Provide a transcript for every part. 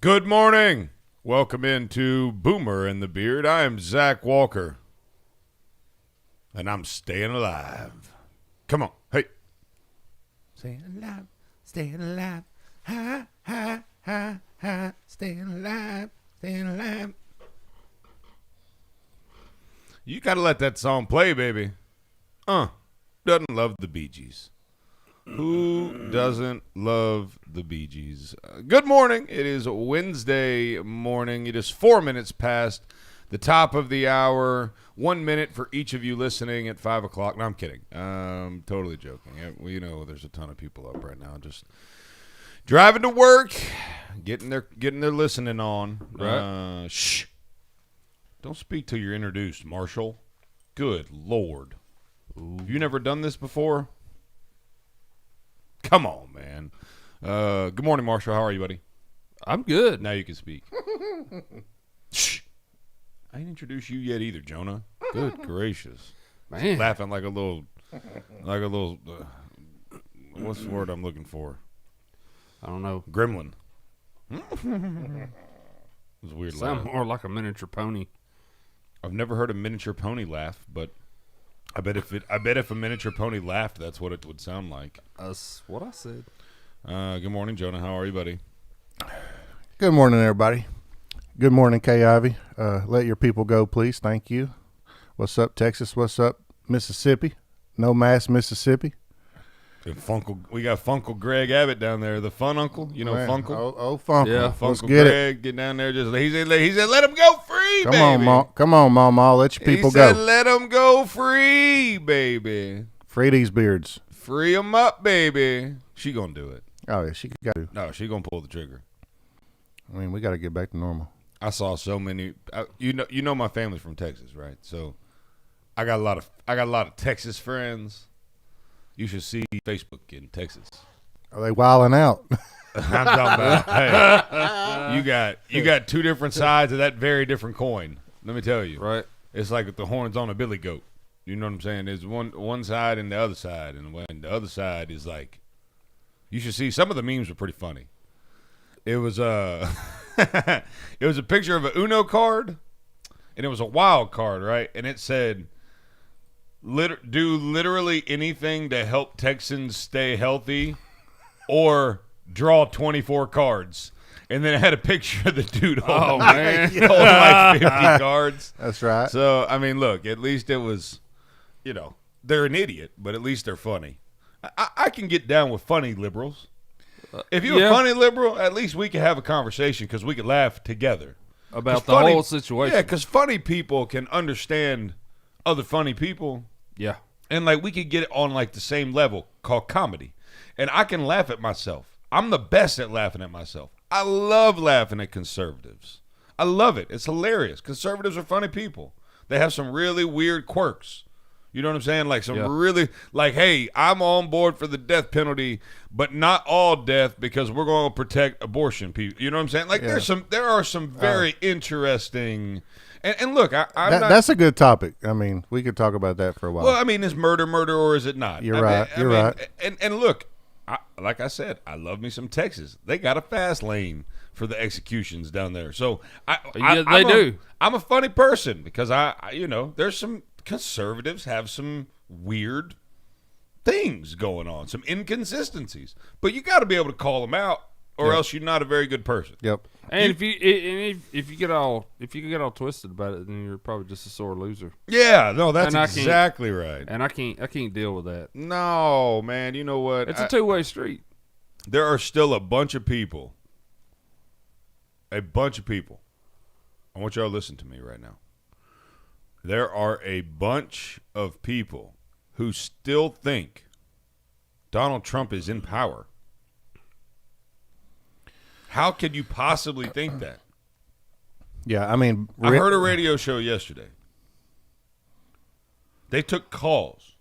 Good morning. Welcome into Boomer and the Beard. I am Zach Walker, and I'm staying alive. Come on. Hey. Staying alive, staying alive. Ha, ha, ha, ha. Staying alive, staying alive. You got to let that song play, baby. Doesn't love the Bee Gees. Who doesn't love the Bee Gees? Good morning. It is Wednesday morning. It is 4 minutes past the top of the hour. 1 minute for each of you listening at 5 o'clock. No, I'm kidding. Totally joking. You know, there's a ton of people up right now just driving to work, getting their listening on. Right. Shh. Don't speak till you're introduced, Marshall. Good Lord. Ooh. Have you never done this before? Come on, man. Good morning, Marshall. How are you, buddy? I'm good. Now you can speak. Shh. I ain't introduced you yet either, Jonah. Good gracious. Man. Laughing like a little, what's the word I'm looking for? I don't know. Gremlin. It was a weird Sound laugh. more like a miniature pony. I've never heard a miniature pony laugh, but I bet if a miniature pony laughed, that's what it would sound like. That's what I said. Good morning, Jonah. How are you, buddy? Good morning, everybody. Good morning, Kay Ivy. Let your people go, please. Thank you. What's up, Texas? What's up, Mississippi? No Mass, Mississippi. And we got Funkle Greg Abbott down there, the fun uncle. You know, Man, Funkle. Oh, Funkle. Yeah, Let's Funkle get Greg, get down there. He said, let him go free, Come baby. on, Mom. Come on, Mama. Let your people He said, go. let him go free, baby. Free these beards. Free him up, baby. She gonna do it. Oh, yeah, she got to. No, she gonna pull the trigger. I mean, we got to get back to normal. I saw so many. You know, my family's from Texas, right? So I got a lot of Texas friends. You should see Facebook in Texas. Are they wilding out? I'm talking about, hey, you got two different sides of that very different coin. Let me tell you. Right. It's like the horns on a billy goat. You know what I'm saying? There's one side and the other side. And when the other side is like, you should see, some of the memes were pretty funny. It was it was a picture of an Uno card, and it was a wild card, right? And it said, do literally anything to help Texans stay healthy or draw 24 cards. And then it had a picture of the dude holding, holding like 50 cards. That's right. So, I mean, look, at least it was, you know, they're an idiot, but at least they're funny. I can get down with funny liberals. If you're a funny liberal, at least we can have a conversation because we can laugh together. About the whole situation. Yeah, because funny people can understand other funny people. Yeah. And, like, we could get it on, like, the same level called comedy. And I can laugh at myself. I'm the best at laughing at myself. I love laughing at conservatives. I love it. It's hilarious. Conservatives are funny people. They have some really weird quirks. You know what I'm saying? Like really, like, hey, I'm on board for the death penalty, but not all death because we're going to protect abortion people. You know what I'm saying? Like, there are some very interesting. And look, that's a good topic. I mean, we could talk about that for a while. Well, I mean, is murder or is it not? You're right. And look, like I said, I love me some Texas. They got a fast lane for the executions down there. So they do. I'm a funny person because there's some conservatives have some weird things going on, some inconsistencies. But you got to be able to call them out, or else you're not a very good person. Yep. And if you get all twisted about it, then you're probably just a sore loser. Yeah, no, that's exactly right. And I can't deal with that. No, man, you know what? It's a two-way street. There are still a bunch of people. I want y'all to listen to me right now. There are a bunch of people who still think Donald Trump is in power. How could you possibly think that? Yeah, I mean, I heard a radio show yesterday. They took calls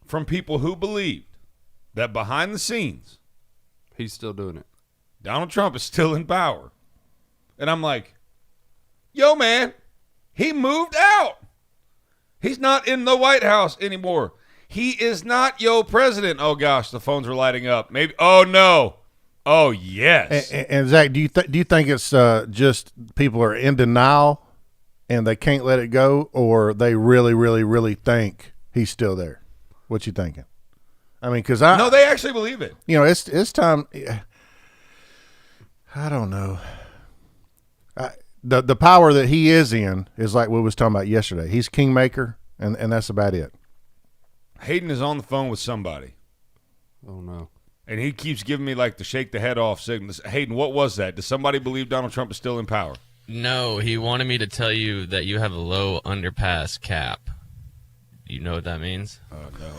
from people who believed that behind the scenes, he's still doing it. Donald Trump is still in power. And I'm like, yo, man, he moved out. He's not in the White House anymore. He is not your president. Oh, gosh, the phones are lighting up. Maybe. Oh, no. Oh yes. And Zach, do you think it's just people are in denial and they can't let it go, or they really, really, really think he's still there? What you thinking? I mean, because no, they actually believe it. You know, it's time. I don't know. The power that he is in is like we was talking about yesterday. He's kingmaker, and that's about it. Hayden is on the phone with somebody. Oh no. And he keeps giving me like the shake the head off signals. Hayden, what was that? Does somebody believe Donald Trump is still in power? No, he wanted me to tell you that you have a low underpass cap. You know what that means? Oh no.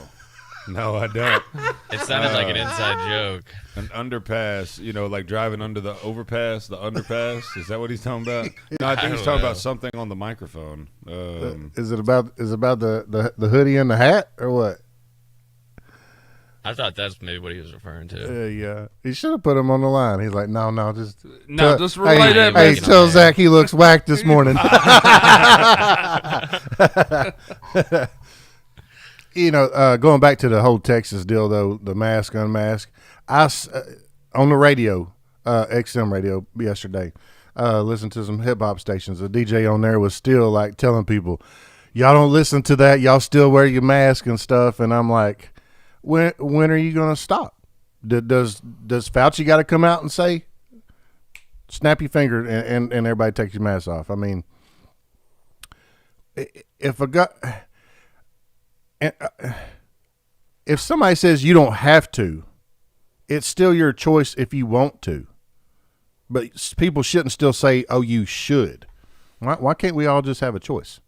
No, I don't. It sounded like an inside joke. An underpass, like driving under the overpass, the underpass. Is that what he's talking about? No, I think he's talking about something on the microphone. Is it about the hoodie and the hat, or what? I thought that's maybe what he was referring to. Yeah. He should have put him on the line. He's like, no, just relay that. Hey, tell Zach he looks whacked this morning. Going back to the whole Texas deal, though, the mask, unmask, on the radio, XM radio yesterday, listened to some hip-hop stations. The DJ on there was still, like, telling people, y'all don't listen to that. Y'all still wear your mask and stuff. And I'm like, when are you going to stop? Does Fauci got to come out and say, snap your finger and everybody take your mask off? I mean, if somebody says you don't have to, it's still your choice if you want to. But people shouldn't still say, oh, you should. Why can't we all just have a choice?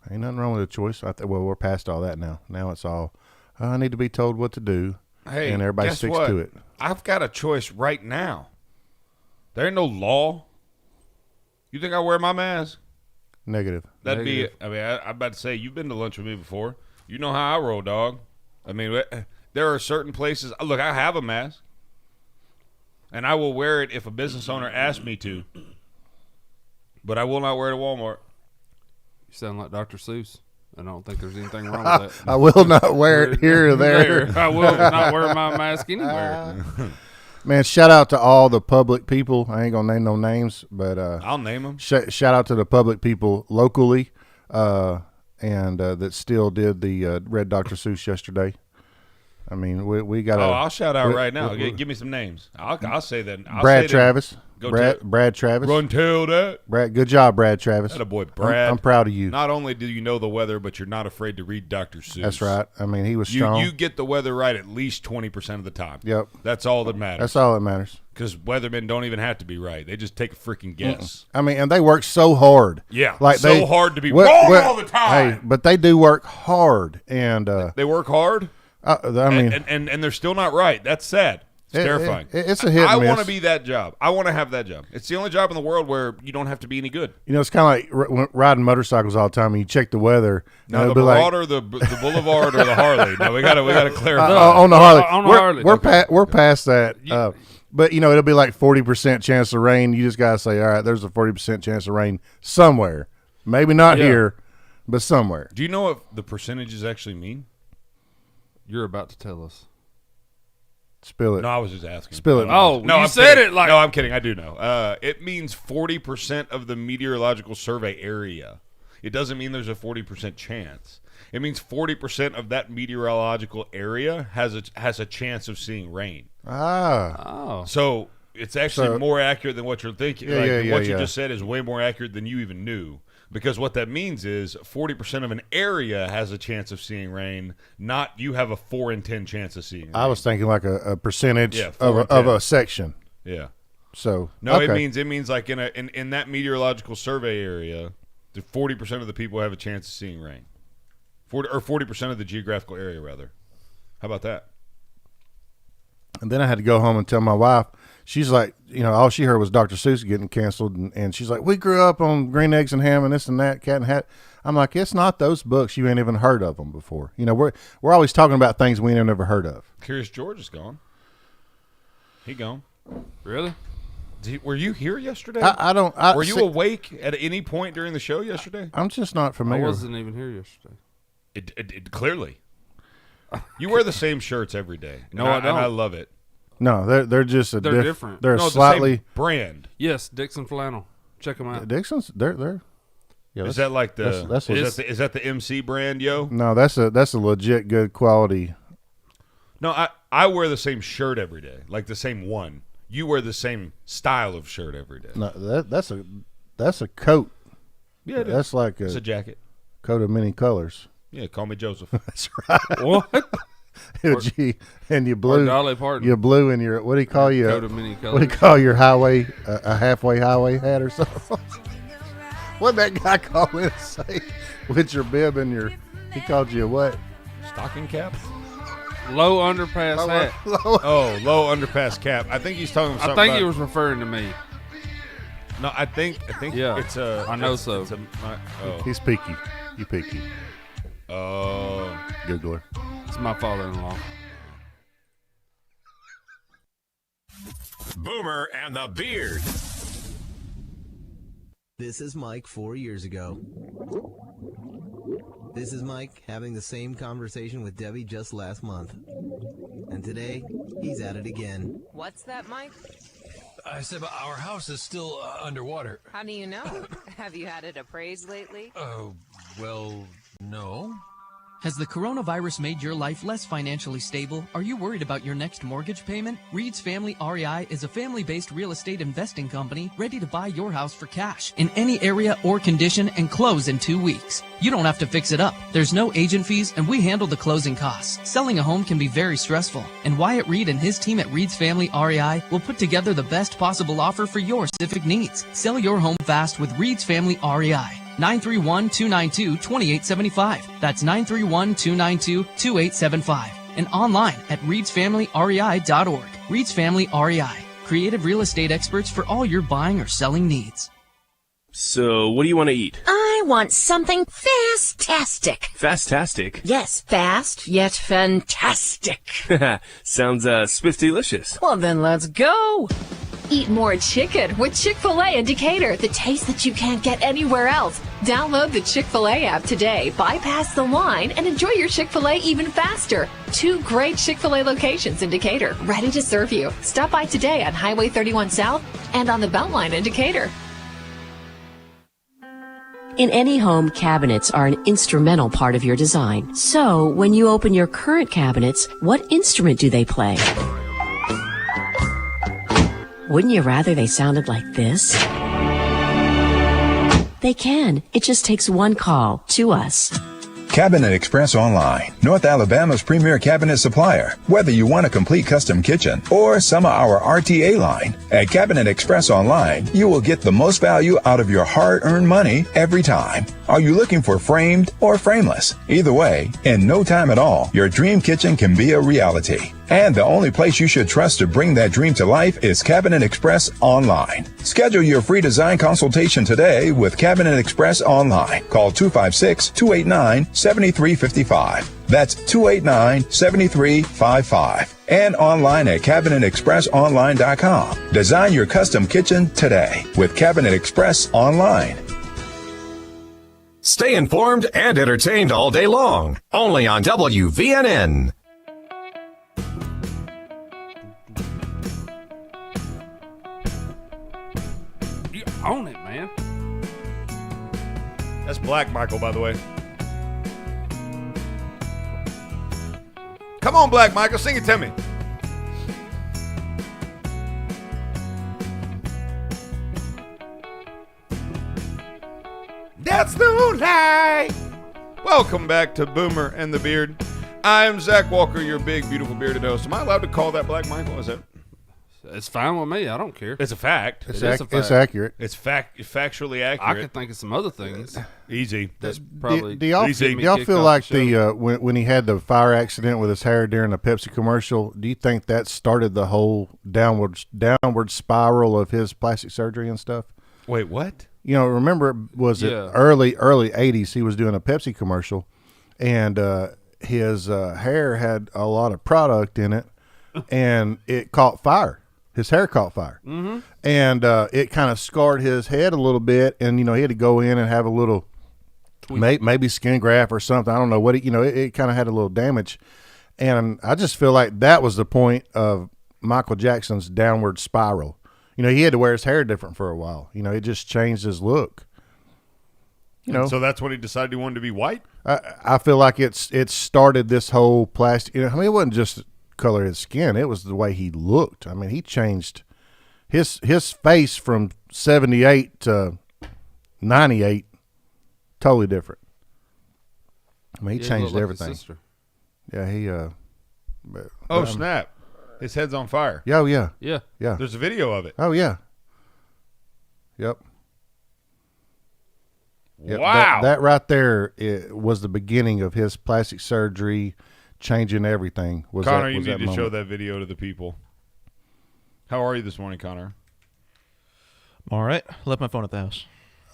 Ain't nothing wrong with a choice. Well, we're past all that now. Now it's all, I need to be told what to do, and everybody sticks to it. I've got a choice right now. There ain't no law. You think I wear my mask? Negative. That'd be it. I mean, I'm about to say, you've been to lunch with me before. You know how I roll, dog. I mean, there are certain places. Look, I have a mask, and I will wear it if a business owner asks me to, but I will not wear it at Walmart. You sound like Dr. Seuss. I don't think there's anything wrong with that. I will not wear it here or there. I will not wear my mask anywhere. Man, shout out to all the public people. I ain't going to name no names, but I'll name them. Shout out to the public people locally and that still did the Red Dr. Seuss yesterday. I mean, we got I'll shout out right now. Give me some names. I'll say that. Brad Travis. Brad Travis. Run tell that. Brad, good job, Brad Travis. That a boy, Brad. I'm proud of you. Not only do you know the weather, but you're not afraid to read Dr. Seuss. That's right. I mean, he was strong. You get the weather right at least 20% of the time. Yep. That's all that matters. That's all that matters. Because weathermen don't even have to be right. They just take a freaking guess. I mean, and they work so hard. Yeah, like hard to be wrong all the time. Hey, but they do work hard, and they work hard. I mean, and they're still not right. That's sad. It's terrifying. It's a hit. I want to be that job. I want to have that job. It's the only job in the world where you don't have to be any good. You know, it's kind of like riding motorcycles all the time. And you check the weather. Now the Marauder, the Boulevard, or the Harley. No, we got to clarify. On the Harley. On the Harley. We're past that. But it'll be like 40% chance of rain. You just gotta say, all right, there's a 40% chance of rain somewhere. Maybe not here, but somewhere. Do you know what the percentages actually mean? You're about to tell us. Spill it. No, I was just asking. Spill it. Oh, no, you said it like. No, I'm kidding. I do know. It means 40% of the meteorological survey area. It doesn't mean there's a 40% chance. It means 40% of that meteorological area has a chance of seeing rain. Ah. So it's actually more accurate than what you're thinking. What you just said is way more accurate than you even knew. Because what that means is 40% of an area has a chance of seeing rain, not you have a 4 in 10 chance of seeing rain. I was thinking like a percentage of a section. Yeah. So no, okay. It means like in that meteorological survey area, 40% of the people have a chance of seeing rain. 40% of the geographical area, rather. How about that? And then I had to go home and tell my wife. She's like, all she heard was Dr. Seuss getting canceled. And she's like, we grew up on green eggs and ham and this and that, cat and hat. I'm like, it's not those books. You ain't even heard of them before. We're always talking about things we ain't never heard of. Curious George is gone. He gone. Really? Were you here yesterday? Were you awake at any point during the show yesterday? I'm just not familiar. I wasn't even here yesterday. It clearly. You wear the same shirts every day. No, I don't. And I love it. No, they're just They're different. They're No, slightly the same brand. Yes, Dixon Flannel. Check them out. Dixon's. They're. Yeah, Is that like the that's is that the MC brand, yo? no, that's a legit good quality. No, I wear the same shirt every day, like the same one. You wear the same style of shirt every day. No, that's a coat. Yeah, it is. That's like It's a a jacket. coat of many colors. Yeah, call me Joseph. That's right. What? And you Or blue. Dolly Parton. You blue in your what do you call you? Coat of many What do you colors. call your highway? A halfway highway hat or something? What that guy call it? Say with your bib and your. He called you a what? Stocking cap? Low underpass hat. Oh, low underpass cap. I think he's talking something I think about, he was referring to me. No, I think Yeah, it's a. I know it's- so. it's a- oh. He's peaky. You peaky. Oh. Googler. It's my father-in-law. Boomer and the Beard. This is Mike 4 years ago. This is Mike having the same conversation with Debbie just last month. And today, he's at it again. What's that, Mike? I said, but our house is still underwater. How do you know? Have you had it appraised lately? Oh, well, no. Has the coronavirus made your life less financially stable? Are you worried about your next mortgage payment? Reed's Family REI is a family-based real estate investing company ready to buy your house for cash in any area or condition and close in 2 weeks. You don't have to fix it up. There's no agent fees and we handle the closing costs. Selling a home can be very stressful, and Wyatt Reed and his team at Reed's Family REI will put together the best possible offer for your specific needs. Sell your home fast with Reed's Family REI. 931-292-2875. That's 931-292-2875. And online at reedsfamilyrei.org. Reed's Family REI. Creative real estate experts for all your buying or selling needs. So, what do you want to eat? I want something fast-tastic. Fast-tastic? Yes, fast yet fantastic. Sounds, spiff-delicious. Well, then let's go. Eat more chicken with Chick-fil-A in Decatur, the taste that you can't get anywhere else. Download the Chick-fil-A app today, bypass the line, and enjoy your Chick-fil-A even faster. 2 great Chick-fil-A locations in Decatur, ready to serve you. Stop by today on Highway 31 South and on the Beltline in Decatur. In any home, cabinets are an instrumental part of your design. So, when you open your current cabinets, what instrument do they play? Wouldn't you rather they sounded like this? They can. It just takes one call to us. Cabinet Express Online, North Alabama's premier cabinet supplier. Whether you want a complete custom kitchen or some of our RTA line, at Cabinet Express Online, you will get the most value out of your hard-earned money every time. Are you looking for framed or frameless? Either way, in no time at all, your dream kitchen can be a reality. And the only place you should trust to bring that dream to life is Cabinet Express Online. Schedule your free design consultation today with Cabinet Express Online. Call 256-289-7355. That's 289-7355. And online at CabinetExpressOnline.com. Design your custom kitchen today with Cabinet Express Online. Stay informed and entertained all day long. Only on WVNN. You own it, man. That's Black Michael, by the way. Come on, Black Michael, sing it to me. That's no lie. Welcome back to Boomer and the Beard. I'm Zach Walker, your big, beautiful bearded host. Am I allowed to call that Black Michael? Is that? It's fine with me. I don't care. It's a fact. It's It is a fact. It's accurate. It's factually I accurate. can think of some other things. Easy. That's probably. Do y'all, Easy. do y'all kicked feel off like the show. when he had the fire accident with his hair during the Pepsi commercial? Do you think that started the whole downward spiral of his plastic surgery and stuff? Wait, what? You know, remember was it Yeah. early 80s? He was doing a Pepsi commercial, and his hair had a lot of product in it, and it caught fire. His hair caught fire, and it kind of scarred his head a little bit. And he had to go in and have a little, maybe skin graft or something. I don't know what it kind of had a little damage. And I just feel like that was the point of Michael Jackson's downward spiral. You know, he had to wear his hair different for a while. You know, it just changed his look. You know, And so that's when he decided he wanted to be white. I feel like it started this whole plastic. You know, I mean, it wasn't just the color of his skin; it was the way he looked. I mean, he changed his face from 78 to 98, totally different. I mean, he changed everything. Yeah, he. Snap! His head's on fire. Oh yeah, Yeah. yeah. There's a video of it. Oh yeah. Yep. Yep, Wow. that right there was the beginning of his plastic surgery, changing everything. Connor, you need to show that video to the people. How are you this morning, Connor? I'm all right. Left my phone at the house.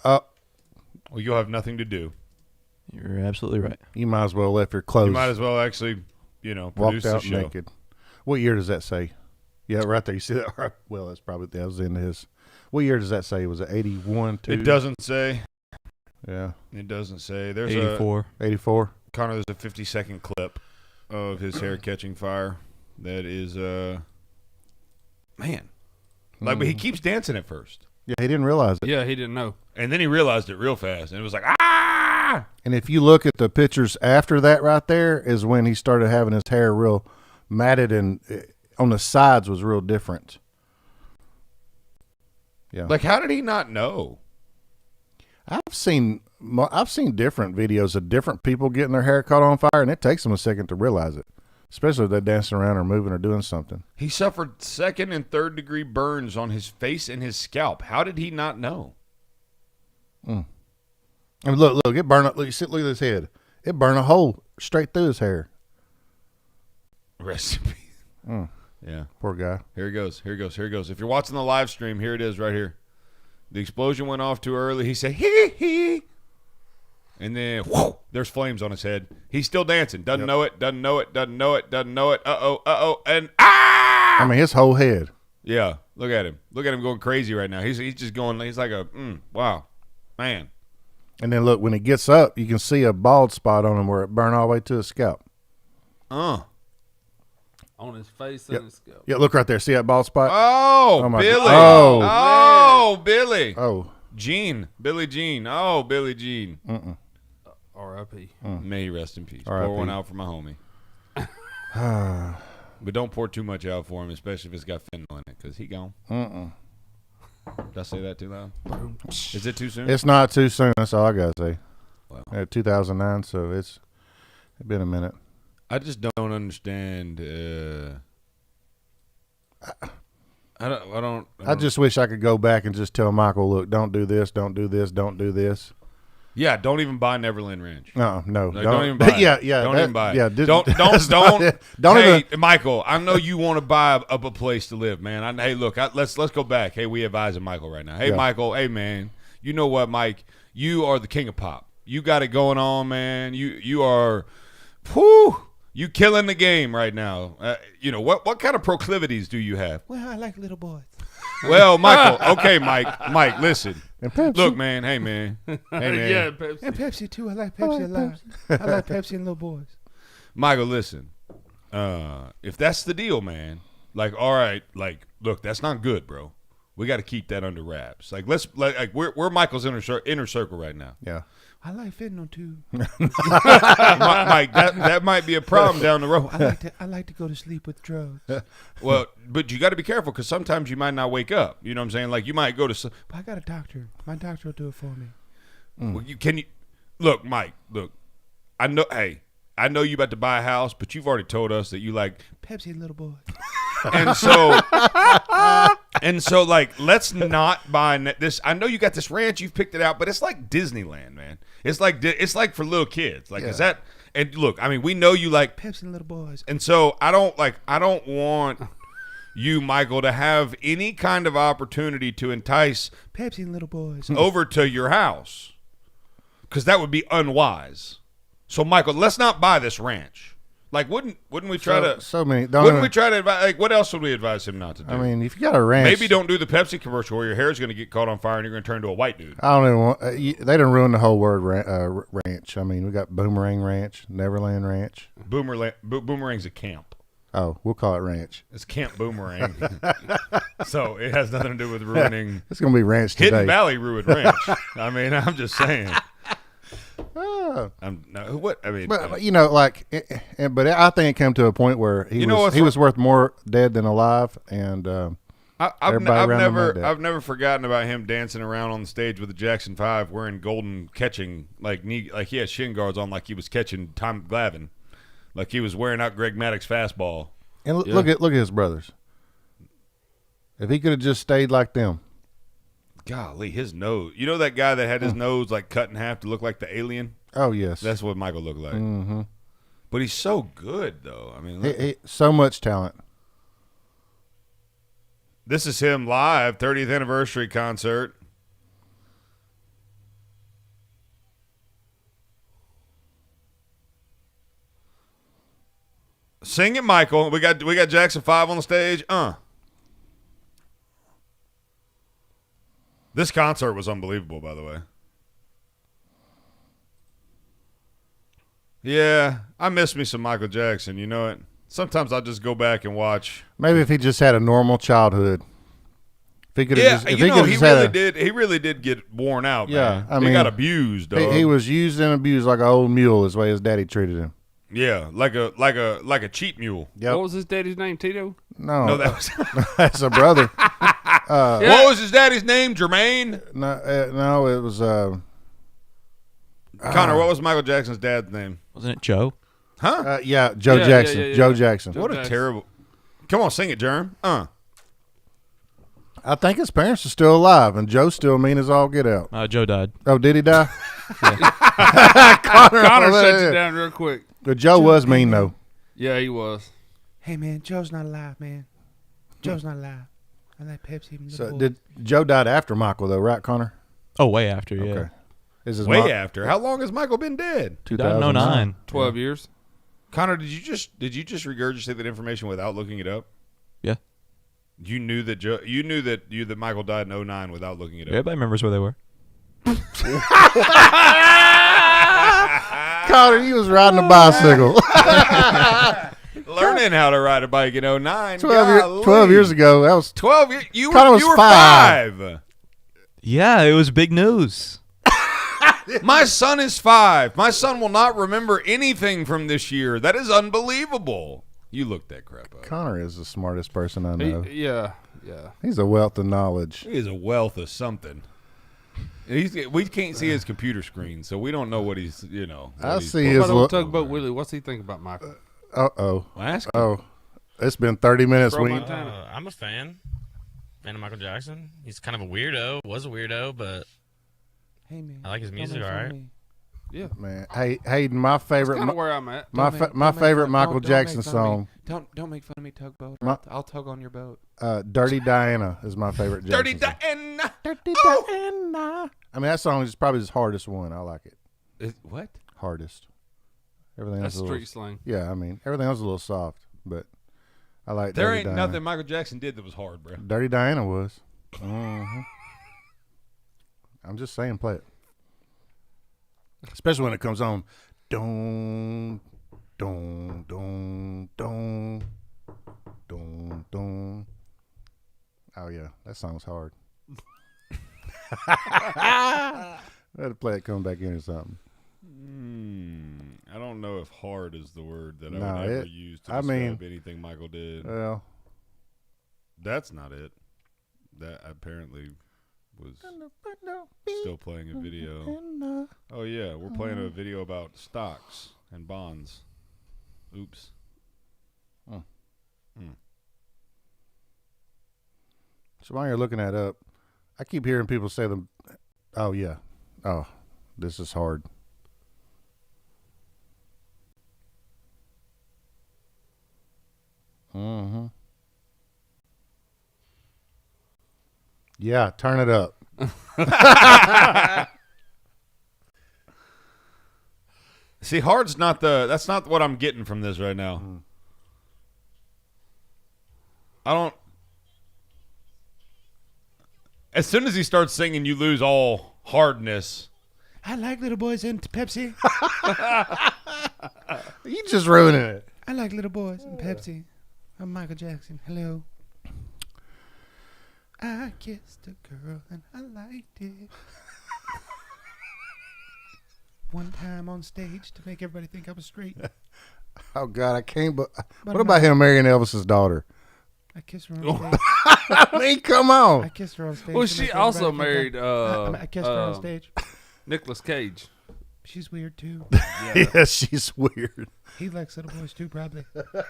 Well, you'll have nothing to do. You're absolutely right. You might as well left your clothes. You might as well actually, produce walked the out show. naked. What year does that say? Yeah, right there. You see that? Right? Well, that was in his. What year does that say? Was it 81? It doesn't say. Yeah. It doesn't say. There's 84. 84. Connor, there's a 50-second clip of his hair catching fire. That is, man. Like, but he keeps dancing at first. Yeah, he didn't realize it. Yeah, he didn't know. And then he realized it real fast. And it was like, ah! And if you look at the pictures after that right there is when he started having his hair real matted and on the sides was real different. Yeah. Like, how did he not know? I've seen different videos of different people getting their hair caught on fire, and it takes them a second to realize it, especially if they're dancing around or moving or doing something. He suffered 2nd and 3rd degree burns on his face and his scalp. How did he not know? I mean, look, it burned up. Look at his head. It burned a hole straight through his hair. Rest in peace. Yeah. Poor guy. Here he goes. If you're watching the live stream, here it is right here. The explosion went off too early. He said, hee hee. And then, whoa, there's flames on his head. He's still dancing. Doesn't know it. Uh-oh. And, I mean, his whole head. Yeah. Look at him. Going crazy right now. He's just going, he's like wow, man. And then look, when he gets up, you can see a bald spot on him where it burned all the way to his scalp. On his face and his scalp. Yeah, look right there. See that bald spot? Oh, my Billy. God. Billy. Oh. Billy Jean. Oh, Billy Jean. R.I.P. May he rest in peace. R.I.P. Pour one out for my homie. But don't pour too much out for him, especially if it's got fentanyl in it, because he gone. Did I say that too loud? Is it too soon? It's not too soon. That's all I got to say. Wow. 2009, so it's been a minute. I just don't understand. I just wish I could go back and just tell Michael, look, don't do this, don't do this, don't do this. Yeah, don't even buy Neverland Ranch. No, don't even buy it. Yeah, don't even buy it. Yeah, don't. Hey, Michael, I know you want to buy a place to live, man. Hey, look, let's go back. Hey, we advising Michael right now. Hey, Michael. Hey, man. You know what, Mike? You are the king of pop. You got it going on, man. You are, you killing the game right now. What kind of proclivities do you have? Well, I like little boys. Well, Michael. Okay, Mike, listen. And Pepsi. Look, man. Hey, man. Yeah, Pepsi. And Pepsi, too. I like Pepsi a lot. I like Pepsi and little boys. Michael, listen. If that's the deal, man, like, all right, like, look, that's not good, bro. We got to keep that under wraps. Like, we're Michael's inner circle right now. Yeah. I like fentanyl too. Mike, that might be a problem down the road. I like to go to sleep with drugs. Well, but you got to be careful because sometimes you might not wake up. You know what I'm saying? Like you might go to sleep. But I got a doctor. My doctor will do it for me. Well, look, Mike. Look, I know. Hey, I know you about to buy a house, but you've already told us that you like Pepsi and little boys. And so, like, let's not buy this. I know you got this ranch, you've picked it out, but it's like Disneyland, man. It's like for little kids. Like, is that? And look, I mean, we know you like Pepsi and little boys. And so I don't want you, Michael, to have any kind of opportunity to entice Pepsi and little boys over to your house, because that would be unwise. So, Michael, let's not buy this ranch. Like, wouldn't we try to? So many. Wouldn't we try to advise? Like, what else would we advise him not to do? I mean, if you got a ranch, maybe don't do the Pepsi commercial where your hair is going to get caught on fire and you're going to turn into a white dude. I don't even want. They done ruined the whole word ranch. I mean, we got Boomerang Ranch, Neverland Ranch. Boomerang's a camp. Oh, we'll call it ranch. It's Camp Boomerang. So it has nothing to do with ruining. It's going to be ranch today. Hidden Valley ruined ranch. I mean, I'm just saying. Oh. But I think it came to a point where he was worth more dead than alive, and I've never forgotten about him dancing around on the stage with the Jackson 5 wearing golden catching like he had shin guards on like he was catching Tom Glavine, like he was wearing out Greg Maddox's fastball. And look at his brothers. If he could have just stayed like them. Golly, his nose. You know that guy that had his nose like cut in half to look like the alien? Oh, yes. That's what Michael looked like. Mm-hmm. But he's so good, though. I mean, he so much talent. This is him live, 30th anniversary concert. Sing it, Michael. We got Jackson 5 on the stage. This concert was unbelievable, by the way. Yeah, I miss me some Michael Jackson. You know it. Sometimes I'll just go back and watch. Maybe if he just had a normal childhood. If he could have he really did get worn out. Yeah, man. I mean, he got abused. Dog. He was used and abused like an old mule, is the way his daddy treated him. Yeah, like a cheap mule. Yep. What was his daddy's name? Tito? No, that was that's a brother. What was his daddy's name? Jermaine? No, it was. Connor, what was Michael Jackson's dad's name? Wasn't it Joe? Huh? Yeah, Joe Jackson. Yeah. Joe Jackson. What a terrible. Come on, sing it, Jerm. I think his parents are still alive, and Joe's still mean as all get out. Joe died. Oh, did he die? Connor shut you down real quick. But Joe was mean, though. Yeah, he was. Hey, man, Joe's not alive, man. Joe's not alive. I like Pepsi. So did Joe died after Michael, though, right, Connor? Oh, way after, yeah. Okay. Way after. How long has Michael been dead? 2009. 12 years. Connor, did you just regurgitate that information without looking it up? Yeah. You knew that Michael died in 2009 without looking it up. Everybody remembers where they were. Connor, he was riding a bicycle. Learning how to ride a bike in 2009. 12 years ago. That was 12 years. You was were 5. 5. Yeah, it was big news. My son is 5. My son will not remember anything from this year. That is unbelievable. You looked that crap up. Connor is the smartest person I know. Yeah. He's a wealth of knowledge. He is a wealth of something. We can't see his computer screen, so we don't know what he's, I he's see What his about old Tugboat Willie? What's he think about Michael? Uh-oh. Ask him. Oh, it's been 30 minutes. I'm a fan of Michael Jackson. He's kind of a weirdo. Was a weirdo, but hey, man, I like his music. All right. Yeah, man. Hey, Hayden, my favorite. That's kind of where I'm at. My favorite Michael Jackson song. Don't make fun of me, Tugboat. I'll tug on your boat. Dirty Diana is my favorite. Dirty Jackson Diana. Dirty Diana. I mean, that song is probably his hardest one. I like it. What? Hardest. Everything That's else is street slang. Yeah, I mean, everything else is a little soft, but I like. There Dirty ain't Diana. nothing Michael Jackson did that was hard, bro. Dirty Diana was. Mm-hmm. I'm just saying, play it. Especially when it comes on. Don, don, don, don, don, don. Oh, yeah. That song's hard. I had to play it coming back in or something. I don't know if hard is the word that I No, would ever use to describe anything Michael did. Well, that's not it. That apparently was still playing a video. Oh, yeah. We're playing a video about stocks and bonds. Oops. So while you're looking that up, I keep hearing people say them. Oh, yeah. Oh, this is hard. Mm-hmm. Yeah, turn it up. See, hard's not that's not what I'm getting from this right now. I don't. As soon as he starts singing, you lose all hardness. I like little boys and Pepsi. You just ruining it. I like little boys and Pepsi. I'm Michael Jackson. Hello. I kissed a girl and I liked it. One time on stage to make everybody think I was straight. Oh God, I can't. But But what about him marrying Elvis's daughter? I kissed her on stage. I mean, come on. I kissed her on stage. Well, to she make also everybody think married. I kissed her on stage. Nicolas Cage. She's weird too. Yeah, she's weird. He likes little boys too, probably.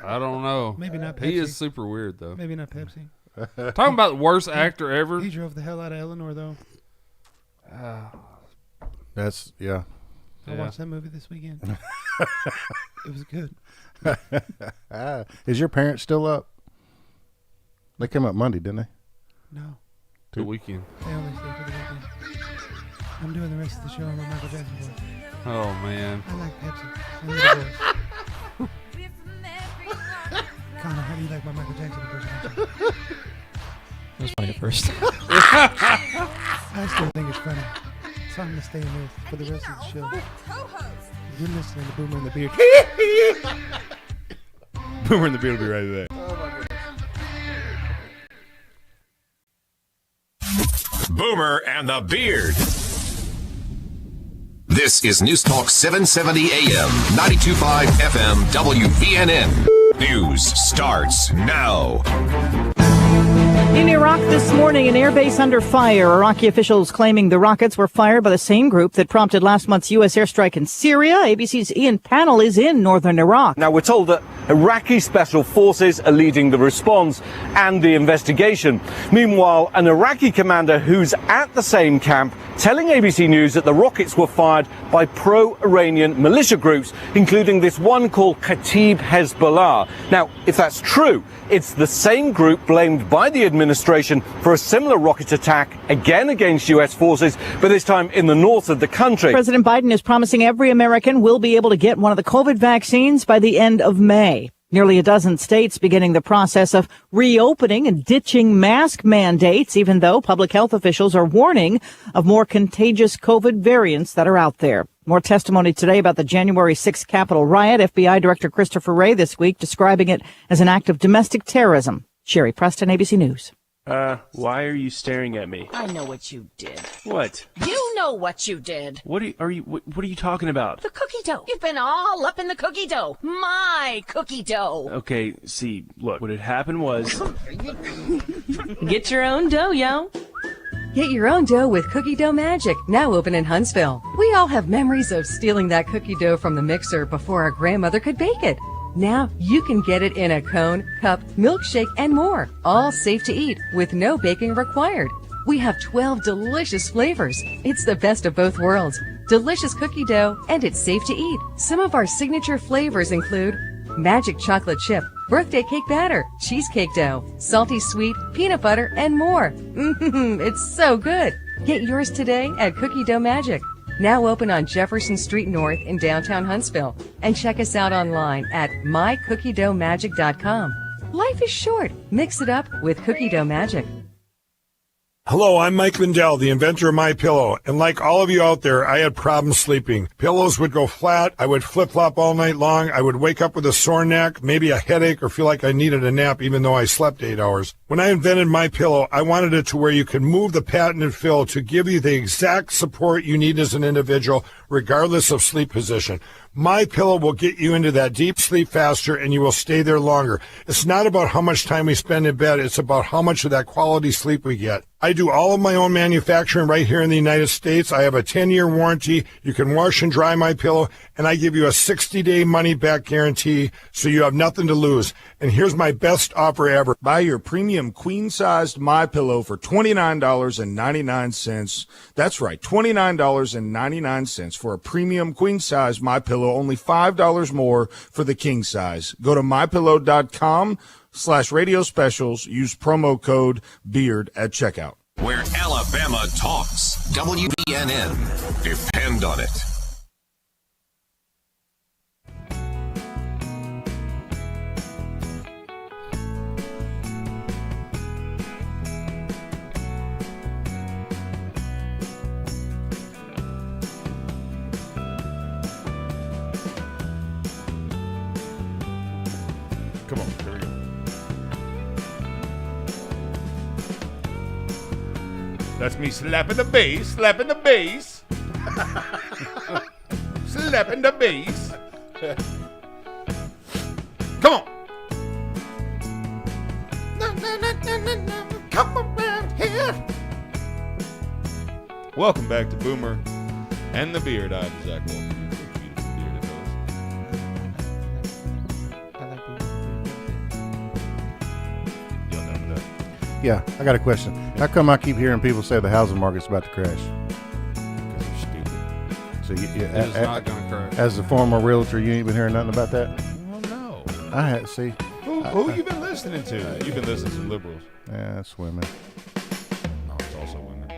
I don't know. Maybe not Pepsi. He is super weird though. Maybe not Pepsi. Talking about the worst actor ever. He drove the hell out of Eleanor, though. That's yeah. I watched that movie this weekend. It was good. Is your parents still up? They came up Monday, didn't they? No. The weekend. They only stay for the weekend. I'm doing the rest of the show on my Michael Jackson voice. Oh man. I like Pepsi. And little boys. Connor, how do you like my Michael Jackson impersonation? It was funny at first. I still think it's funny. So I'm going to stay in this for the rest of the show. You're listening to Boomer and the Beard. Boomer and the Beard will be right back. Boomer and the Beard. This is News Talk 770 AM, 92.5 FM, WVNN. News starts now. In Iraq this morning, an airbase under fire. Iraqi officials claiming the rockets were fired by the same group that prompted last month's U.S. airstrike in Syria. ABC's Ian Pannell is in northern Iraq. Now, we're told that Iraqi special forces are leading the response and the investigation. Meanwhile, an Iraqi commander who's at the same camp telling ABC News that the rockets were fired by pro-Iranian militia groups, including this one called Kataib Hezbollah. Now, if that's true, it's the same group blamed by the administration for a similar rocket attack again against U.S. forces, but this time in the north of the country. President Biden is promising every American will be able to get one of the COVID vaccines by the end of May. Nearly a dozen states beginning the process of reopening and ditching mask mandates, even though public health officials are warning of more contagious COVID variants that are out there. More testimony today about the January 6th Capitol riot. FBI Director Christopher Wray this week describing it as an act of domestic terrorism. Sherry Preston, ABC News. Why are you staring at me? I know what you did. What? You know what you did. What are you talking about? The cookie dough. You've been all up in the cookie dough. My cookie dough. Okay, see, look, what had happened was... Get your own dough, yo. Get your own dough with Cookie Dough Magic, now open in Huntsville. We all have memories of stealing that cookie dough from the mixer before our grandmother could bake it. Now you can get it in a cone, cup, milkshake, and more. All safe to eat with no baking required. We have 12 delicious flavors. It's the best of both worlds. Delicious cookie dough, and it's safe to eat. Some of our signature flavors include magic chocolate chip, birthday cake batter, cheesecake dough, salty sweet, peanut butter, and more. It's so good. Get yours today at Cookie Dough Magic. Now open on Jefferson Street North in downtown Huntsville. And check us out online at mycookiedoughmagic.com. Life is short. Mix it up with Cookie Dough Magic. Hello, I'm Mike Lindell, the inventor of MyPillow, and like all of you out there, I had problems sleeping. Pillows would go flat, I would flip-flop all night long, I would wake up with a sore neck, maybe a headache, or feel like I needed a nap even though I slept 8 hours. When I invented MyPillow, I wanted it to where you could move the patented fill to give you the exact support you need as an individual, regardless of sleep position. MyPillow will get you into that deep sleep faster, and you will stay there longer. It's not about how much time we spend in bed, it's about how much of that quality sleep we get. I do all of my own manufacturing right here in the United States. I have a 10-year warranty. You can wash and dry my pillow, and I give you a 60-day money-back guarantee, so you have nothing to lose. And here's my best offer ever. Buy your premium queen-sized MyPillow for $29.99. That's right, $29.99 for a premium queen-size MyPillow, only $5 more for the king size. Go to mypillow.com/radio specials. Use promo code BEARD at checkout. Where Alabama talks. WVNN. Depend on it. Come on, here we go. That's me slapping the bass, slapping the bass. Slapping the bass. Come on. Come around here. Welcome back to Boomer and the Beard. I'm Zach Walker. Yeah, I got a question. How come I keep hearing people say the housing market's about to crash? Because they're stupid. So It is not going to crash. as a former realtor, you ain't been hearing nothing about that? Well, no. I had see. Who you been listening to? You've been listening to some liberals. Yeah, that's women. No, it's also women.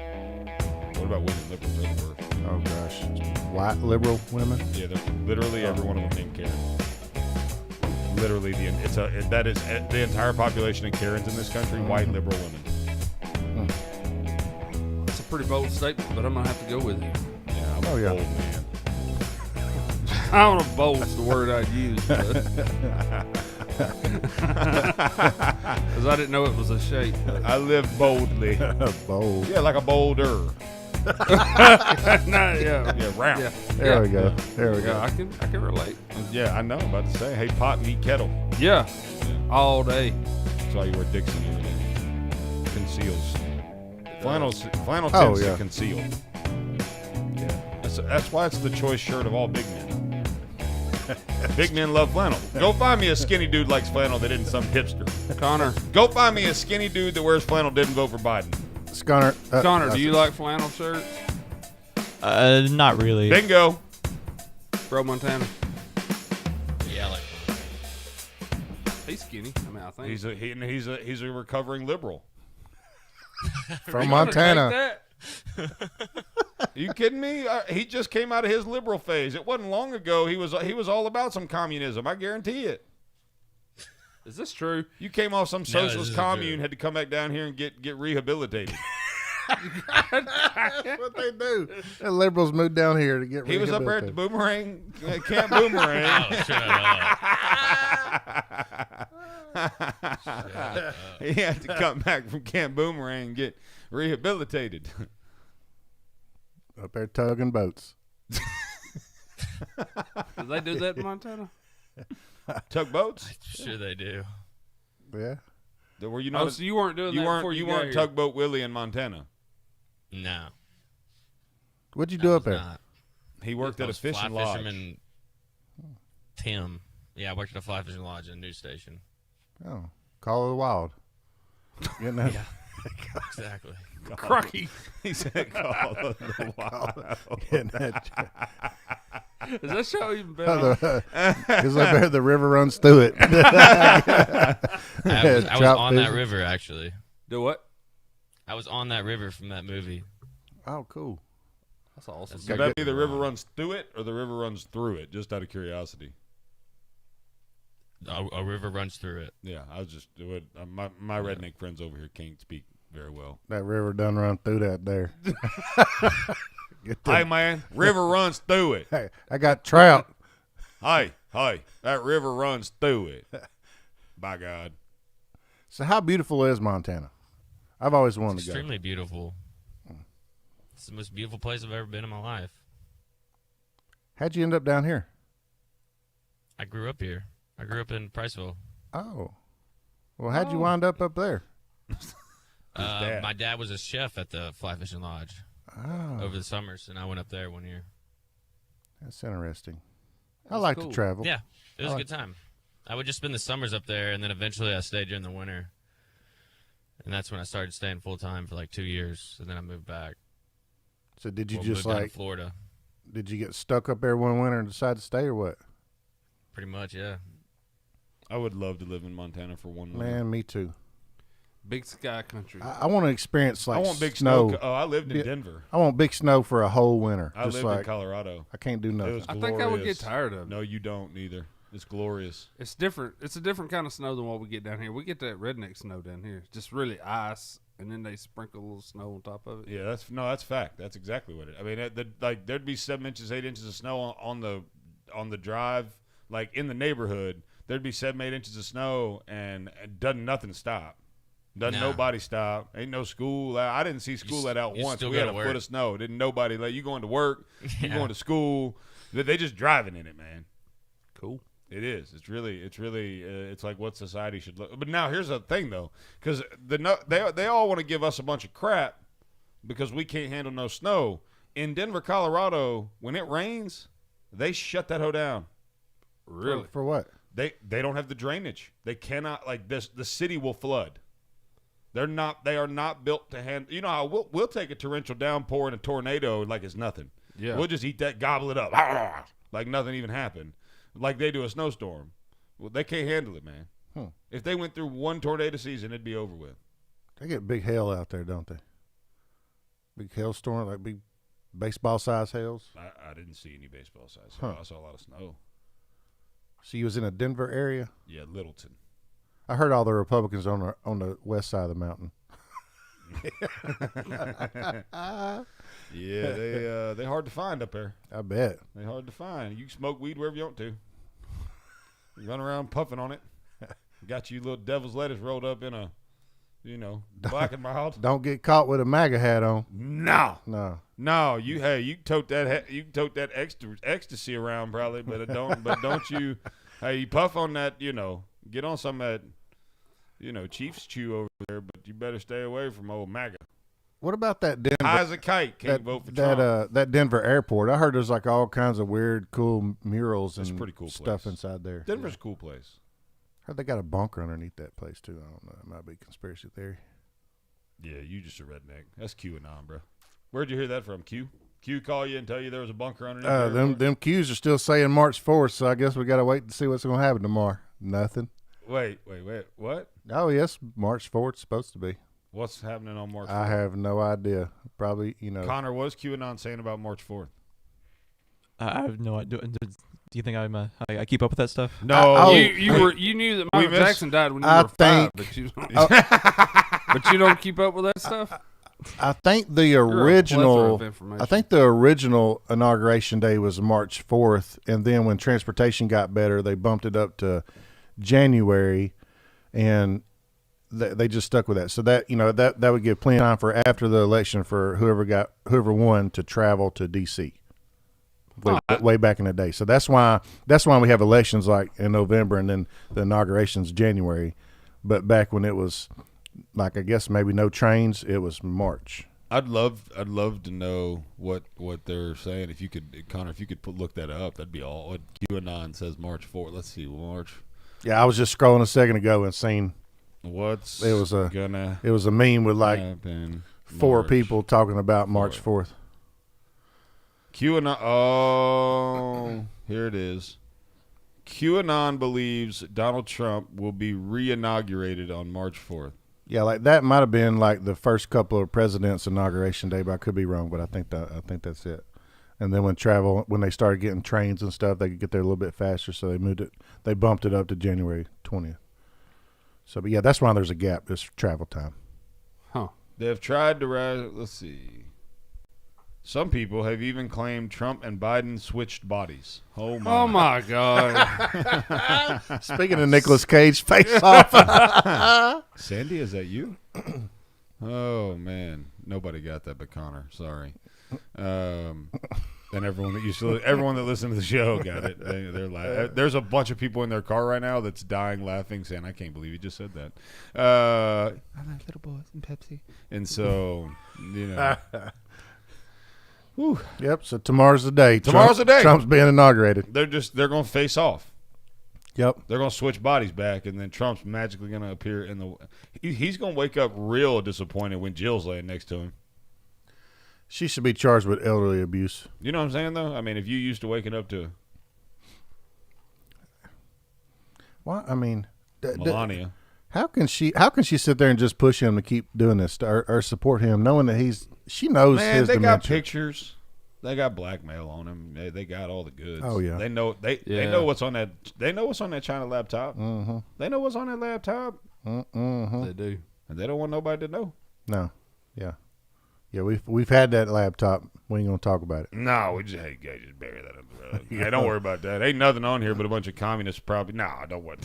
What about women liberals? They're the worst. Oh gosh, white liberal women. Yeah, they're literally every one of them named Karen. Literally, that is the entire population of Karens in this country. White liberal women. It's a pretty bold statement, but I'm going to have to go with it. Yeah, I'm a bold man. I don't know if bold's the word I'd use, because I didn't know it was a shape. I live boldly. Bold. Yeah, like a boulder. Round. Yeah. There we go. There we go. I can relate. Yeah, I know. I'm about to say, hey, pot and eat kettle. Yeah. All day. That's why you wear Dixon every day. Conceals. Flannel Oh, tends yeah. to conceal. Yeah. That's why it's the choice shirt of all big men. Big men love flannel. Go find me a skinny dude likes flannel that isn't some hipster. Connor. Go find me a skinny dude that wears flannel didn't vote for Biden. Connor, do you like flannel shirts? Not really. Bingo. Bro Montana. Yeah, I like He's skinny. I mean, I think He's a recovering liberal. From Montana. You kidding me? He just came out of his liberal phase. It wasn't long ago. He was all about some communism. I guarantee it. Is this true? You came off some socialist this commune, had to come back down here and get rehabilitated. That's what they do. The liberals moved down here to get. He was up there at the rehabilitated. Boomerang Camp Boomerang. Oh, shut up. He had to come back from Camp Boomerang and get rehabilitated. Up there tugging boats. Do they do that in Montana? Tug boats? Sure they do. Yeah. Were you not? So you weren't doing that before you got weren't here. Tugboat Willie in Montana. No. What'd you do up there? Not. He worked at a fishing Fly lodge. fisherman Tim. Yeah, I worked at a fly fishing lodge in a news station. Oh, Call of the Wild. Getting that? Yeah. Exactly. Crocky. He said Call of the Wild. Getting that. Is that show even better? Because I bet the river runs through it. I was on that river, actually. Do what? I was on that river from that movie. Oh, cool. That's awesome. Would that be the river runs through it or the river runs through it? Just out of curiosity. A river runs through it. Yeah, I was just my redneck friends over here can't speak very well. That river done run through that there. Hey man, river runs through it. Hey, I got trout. Hey, that river runs through it. By God. So how beautiful is Montana? I've always wanted to go. Extremely beautiful. It's the most beautiful place I've ever been in my life. How'd you end up down here? I grew up here. I grew up in Priceville. Oh. Well, how'd you wind up there? My dad was a chef at the Fly Fishing Lodge over the summers, and I went up there one year. That's interesting. I like to travel. Yeah, it was a good time. I would just spend the summers up there, and then eventually I stayed during the winter. And that's when I started staying full-time for like 2 years, and then I moved back. So did you Well, just moved down to like Florida? Did you get stuck up there one winter and decide to stay or what? Pretty much, yeah. I would love to live in Montana for one winter. Man, me too. Big sky country. I want to experience like I want big snow. Oh, I lived in Denver. I want big snow for a whole winter. I lived in Colorado. I can't do nothing. It was I think I would get glorious. tired of it. No, you don't neither. It's glorious. It's different. It's a different kind of snow than what we get down here. We get that redneck snow down here. Just really ice, and then they sprinkle a little snow on top of it. Yeah, that's fact. That's exactly what it. I mean, there'd be 7 inches, 8 inches of snow on the drive, like in the neighborhood. There'd be 7, 8 inches of snow, and it doesn't nothing stop. Doesn't No. nobody stop. Ain't no school. I didn't see school let out you once. still We go had to a work. foot of snow. Didn't nobody let you going to work. You Yeah. going to school. They just driving in it, man. Cool. It is. It's really. It's like what society should look. But now here's the thing, though, because they all want to give us a bunch of crap because we can't handle no snow. In Denver, Colorado, when it rains, they shut that hoe down. Really? For what? They don't have the drainage. They cannot like this. The city will flood. They are not built to handle. You know how we'll take a torrential downpour and a tornado like it's nothing. Yeah. We'll just eat that, gobble it up, like nothing even happened. Like they do a snowstorm. Well, they can't handle it, man. If they went through one tornado season, it'd be over with. They get big hail out there, don't they? Big hailstorm, like big baseball size hails. I didn't see any baseball size. Huh. I saw a lot of snow. So you was in a Denver area? Yeah, Littleton. I heard all the Republicans on the west side of the mountain. Yeah, they hard to find up there. I bet. They hard to find. You can smoke weed wherever you want to. You run around puffing on it. Got you little devil's lettuce rolled up in a, black and mild. Don't get caught with a MAGA hat on. No. You tote that ecstasy around probably, but don't you? Hey, you puff on that. Get on some of that. Chiefs chew over there, but you better stay away from old MAGA. What about that Denver? High as a kite. Can't vote for Trump. That Denver airport. I heard there's like all kinds of weird, cool murals and pretty cool stuff place. inside there. Denver's a cool place. Heard they got a bunker underneath that place too. I don't know. It might be conspiracy theory. Yeah, you just a redneck. That's QAnon, bro. Where'd you hear that from? Q call you and tell you there was a bunker underneath. Them Qs are still saying March 4th, so I guess we got to wait to see what's going to happen tomorrow. Nothing. Wait. What? Oh yes, March 4th supposed to be. What's happening on March 4th? I have no idea. Probably, Connor, what is QAnon saying about March 4th? I have no idea. Do you think I keep up with that stuff? No, you knew that Michael Jackson died when you were 5, but you don't keep up with that stuff. I think the You're a plethora original. of information. I think the original inauguration day was March 4th, and then when transportation got better, they bumped it up to January, and they just stuck with that. So that that would give plenty of time for after the election for whoever won to travel to D.C. Way back in the day. So that's why we have elections like in November and then the inauguration's January. But back when it was like, I guess maybe no trains, it was March. I'd love to know what they're saying. If you could, Connor, look that up, that'd be all. What QAnon says March 4th. Let's see, March. Yeah, I was just scrolling a second ago and seen it was gonna a meme with like four March people talking about March 4th. QAnon. Oh, here it is. QAnon believes Donald Trump will be re-inaugurated on March 4th. Yeah, like that might have been like the first couple of presidents' inauguration day, but I could be wrong. But I think that's it. And then when they started getting trains and stuff, they could get there a little bit faster, so they bumped it up to January 20th. So, but yeah, that's why there's a gap. This travel time. Huh? They have tried to rise. Let's see. Some people have even claimed Trump and Biden switched bodies. Oh my God! Speaking of Nicolas Cage, face off. Sandy, is that you? Oh man, nobody got that but Connor. Sorry. And everyone that listened to the show got it. They're laughing. There's a bunch of people in their car right now that's dying laughing, saying, "I can't believe you just said that." I like little boys and Pepsi. And so, Whew. Yep. So tomorrow's the day. Tomorrow's the day. Trump's being inaugurated. They're going to face off. Yep. They're going to switch bodies back, and then Trump's magically going to appear in the. He's going to wake up real disappointed when Jill's laying next to him. She should be charged with elderly abuse. You know what I'm saying, though? I mean, if you used to waking up to. Well, I mean, Melania. How can she sit there and just push him to keep doing this or support him, knowing that she knows his they dementia. got pictures. They got blackmail on him. They got all the goods. Oh yeah. They know what's on that. They know what's on that China laptop. Mm-hmm. They know what's on that laptop. Mm-hmm. They do, and they don't want nobody to know. No. Yeah. Yeah. We've had that laptop. We ain't gonna talk about it. No, we just just bury that under the rug. Hey, don't worry about that. Ain't nothing on here but a bunch of communists. Probably don't worry.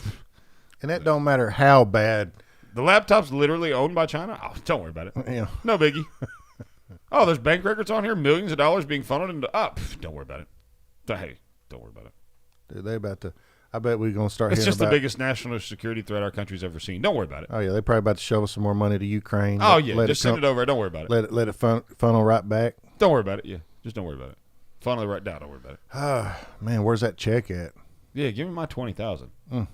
And that don't matter how bad The laptop's literally owned by China? Oh, don't worry about it. Yeah. No biggie. Oh, there's bank records on here, millions of dollars being funneled into. Don't worry about it. Hey, don't worry about it. Dude, they about to. I bet we're gonna start. It's hearing just about, the biggest national security threat our country's ever seen. Don't worry about it. Oh yeah, they probably about to shovel some more money to Ukraine. Oh yeah, just send it over. Don't worry about it. Let it funnel right back. Don't worry about it. Yeah, just don't worry about it. Funnel it right down. Don't worry about it. Man, where's that check at? Yeah, give me my 20,000. I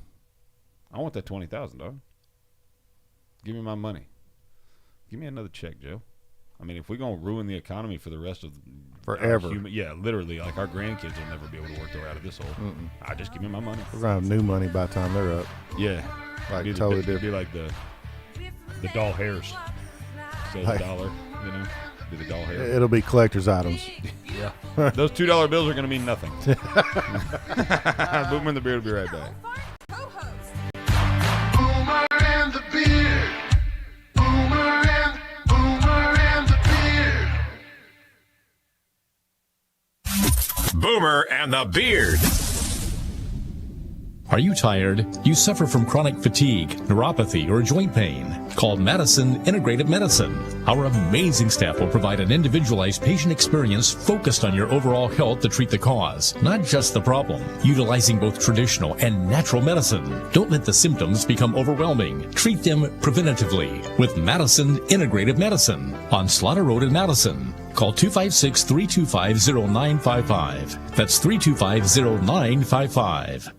want that 20,000, dog. Give me my money. Give me another check, Joe. I mean, if we're gonna ruin the economy for the rest of forever, literally, like our grandkids will never be able to work their way out of this hole. Just give me my money. We're gonna have new money by the time they're up. Yeah, like totally different. Be like the doll hairs. So the dollar, be the doll hair. It'll be collector's items. Yeah, those $2 bills are gonna mean nothing. Boomer and the Beard will be right back. Boomer and the Beard. Boomer and the Beard. Boomer and the Beard. Are you tired? You suffer from chronic fatigue, neuropathy, or joint pain? Call Madison Integrative Medicine. Our amazing staff will provide an individualized patient experience focused on your overall health to treat the cause, not just the problem. Utilizing both traditional and natural medicine. Don't let the symptoms become overwhelming. Treat them preventatively with Madison Integrative Medicine on Slaughter Road in Madison. Call 256-325-0955. That's 325-0955.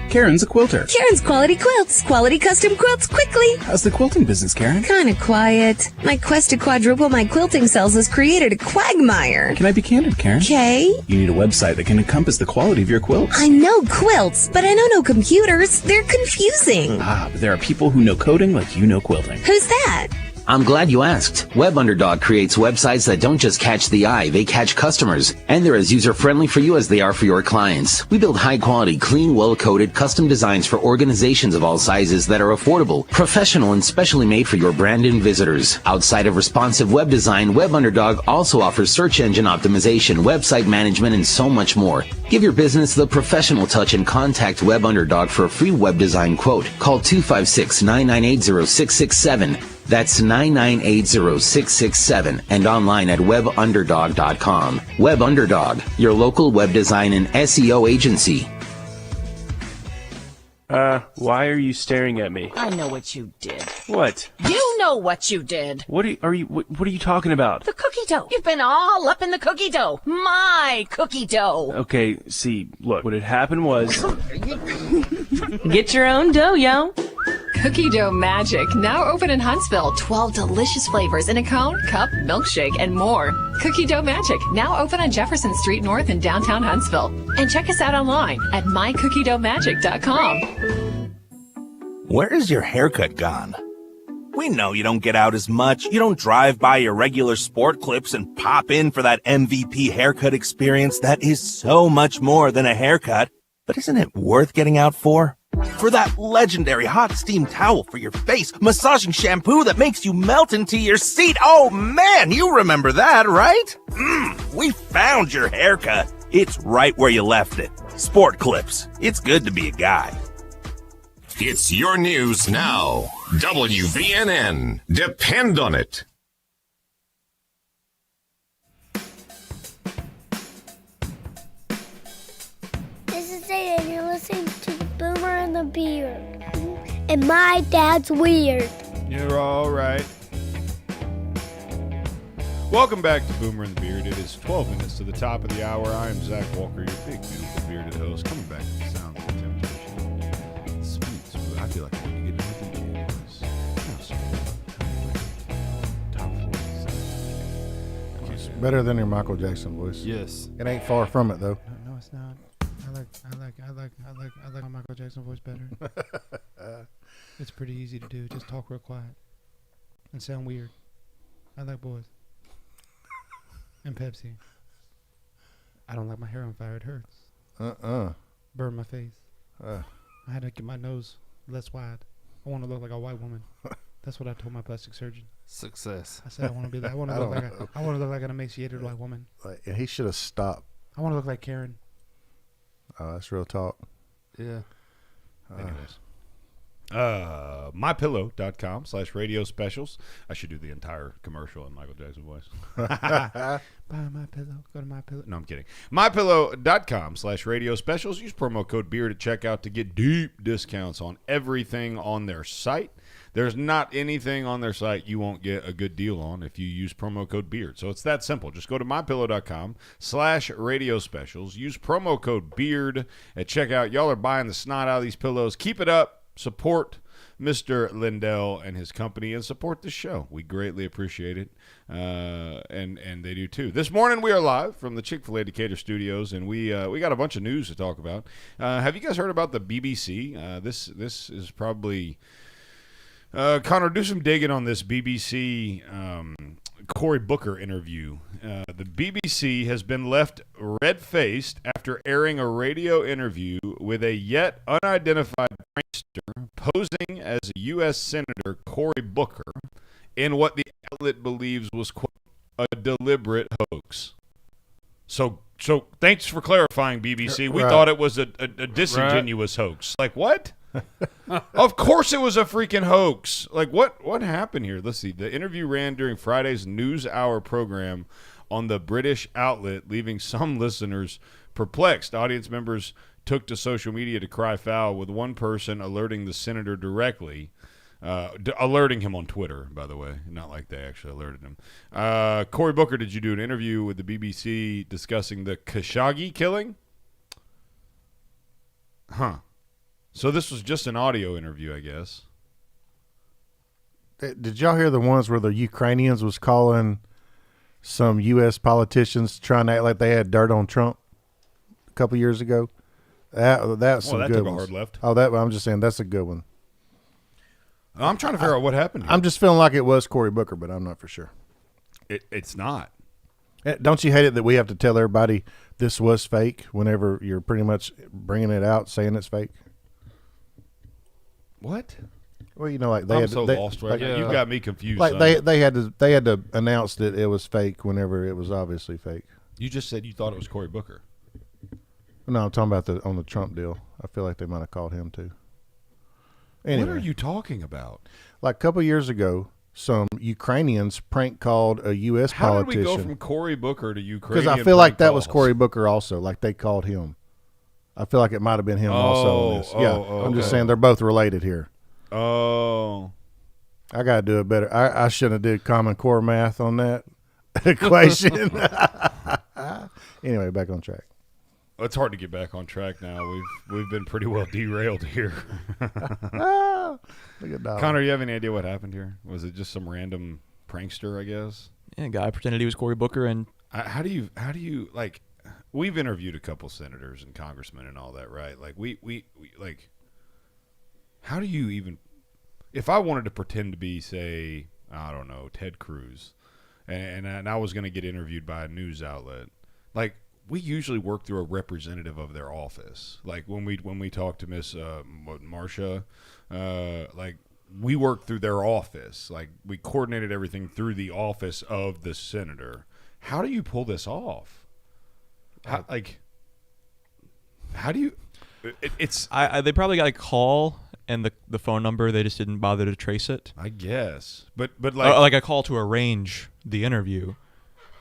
Karen's a quilter. Karen's Quality Quilts. Quality custom quilts quickly. How's the quilting business, Karen? Kinda quiet. My quest to quadruple my quilting sales has created a quagmire. Can I be candid, Karen? Okay. You need a website that can encompass the quality of your quilts. I know quilts, but I know no computers. They're confusing. But there are people who know coding like you know quilting. Who's that? I'm glad you asked. Web Underdog creates websites that don't just catch the eye, they catch customers. And they're as user-friendly for you as they are for your clients. We build high-quality, clean, well-coded, custom designs for organizations of all sizes that are affordable, professional, and specially made for your brand and visitors. Outside of responsive web design, Web Underdog also offers search engine optimization, website management, and so much more. Give your business the professional touch and contact Web Underdog for a free web design quote. Call 256-998-0667. That's 998-0667 and online at webunderdog.com. Web Underdog, your local web design and SEO agency. Why are you staring at me? I know what you did. What? You know what you did. What are you talking about? The cookie dough. You've been all up in the cookie dough. My cookie dough. Okay, see, look, what had happened was... Get your own dough, yo. Cookie Dough Magic, now open in Huntsville. 12 delicious flavors in a cone, cup, milkshake, and more. Cookie Dough Magic, now open on Jefferson Street North in downtown Huntsville. And check us out online at mycookiedoughmagic.com. Where is your haircut gone? We know you don't get out as much. You don't drive by your regular sport clips and pop in for that MVP haircut experience that is so much more than a haircut. But isn't it worth getting out for? For that legendary hot steam towel for your face, massaging shampoo that makes you melt into your seat. Oh man, you remember that, right? We found your haircut. It's right where you left it. Sport Clips. It's good to be a guy. It's your news now. WVNN. Depend on it. This is Zayden, and you're listening to the Boomer and the Beard. And my dad's weird. You're all right. Welcome back to Boomer and the Beard. It is 12 minutes to the top of the hour. I am Zach Walker, your big, beautiful bearded host, coming back to the sounds of temptation. I feel like I need to get into the game. Top 40. It's better than your Michael Jackson voice. Yes. It ain't far from it though. No, it's not. I like my Michael Jackson voice better. It's pretty easy to do. Just talk real quiet and sound weird. I like boys and Pepsi. I don't like my hair on fire. It hurts. Burn my face. I had to get my nose less wide. I want to look like a white woman. That's what I told my plastic surgeon. Success. I said I want to be that. I want to look like an emaciated white woman. Like, he should have stopped. I want to look like Karen. Oh, that's real talk. Yeah. Anyways. MyPillow.com/radio specials. I should do the entire commercial in Michael Jackson voice. Buy My Pillow. Go to My Pillow. No, I'm kidding. MyPillow.com/radio specials. Use promo code BEARD at checkout to get deep discounts on everything on their site. There's not anything on their site you won't get a good deal on if you use promo code BEARD. So it's that simple. Just go to MyPillow.com/radio specials. Use promo code BEARD at checkout. Y'all are buying the snot out of these pillows. Keep it up. Support Mr. Lindell and his company and support the show. We greatly appreciate it, and they do too. This morning we are live from the Chick-fil-A Decatur studios, and we got a bunch of news to talk about. Have you guys heard about the BBC? This is probably Connor, do some digging on this BBC Cory Booker interview. The BBC has been left red-faced after airing a radio interview with a yet unidentified prankster posing as a U.S. Senator Cory Booker in what the outlet believes was, quote, a deliberate hoax. So thanks for clarifying, BBC. We thought it was a disingenuous hoax. Like, what? Of course it was a freaking hoax. Like, what happened here? Let's see. The interview ran during Friday's News Hour program on the British outlet, leaving some listeners perplexed. Audience members took to social media to cry foul, with one person alerting the senator directly, alerting him on Twitter, by the way. Not like they actually alerted him. Cory Booker, did you do an interview with the BBC discussing the Khashoggi killing? Huh. So this was just an audio interview, I guess. Did y'all hear the ones where the Ukrainians was calling some U.S. politicians trying to act like they had dirt on Trump a couple years ago? That's some good took ones. A hard left. I'm just saying that's a good one. I'm trying to figure out what happened here. I'm just feeling like it was Cory Booker, but I'm not for sure. It's not. Don't you hate it that we have to tell everybody this was fake whenever you're pretty much bringing it out, saying it's fake? What? Well, you know, like I'm lost right now. You got me confused. Like son. they had to announce that it was fake whenever it was obviously fake. You just said you thought it was Cory Booker. No, I'm talking about on the Trump deal. I feel like they might have called him too. Anyway, what are you talking about? Like a couple years ago, some Ukrainians prank called a U.S. politician. How did we go from Cory Booker to Ukrainian? Because I feel like that was Cory Booker also. Like they called him. I feel like it might have been him also on this. I'm just saying they're both related here. Oh. I got to do it better. I shouldn't have did Common Core math on that equation. Anyway, back on track. It's hard to get back on track now. We've been pretty well derailed here. Look at that. Connor, you have any idea what happened here? Was it just some random prankster, I guess? Yeah, a guy pretended he was Cory Booker, and how do you like? We've interviewed a couple senators and congressmen and all that, right? Like we like. How do you even? If I wanted to pretend to be, say, I don't know, Ted Cruz, and I was going to get interviewed by a news outlet, like. We usually work through a representative of their office. Like when we talk to Miss Marcia, like we work through their office. Like we coordinated everything through the office of the senator. How do you pull this off? How do you? They probably got a call and the phone number. They just didn't bother to trace it. I guess, but like a call to arrange the interview.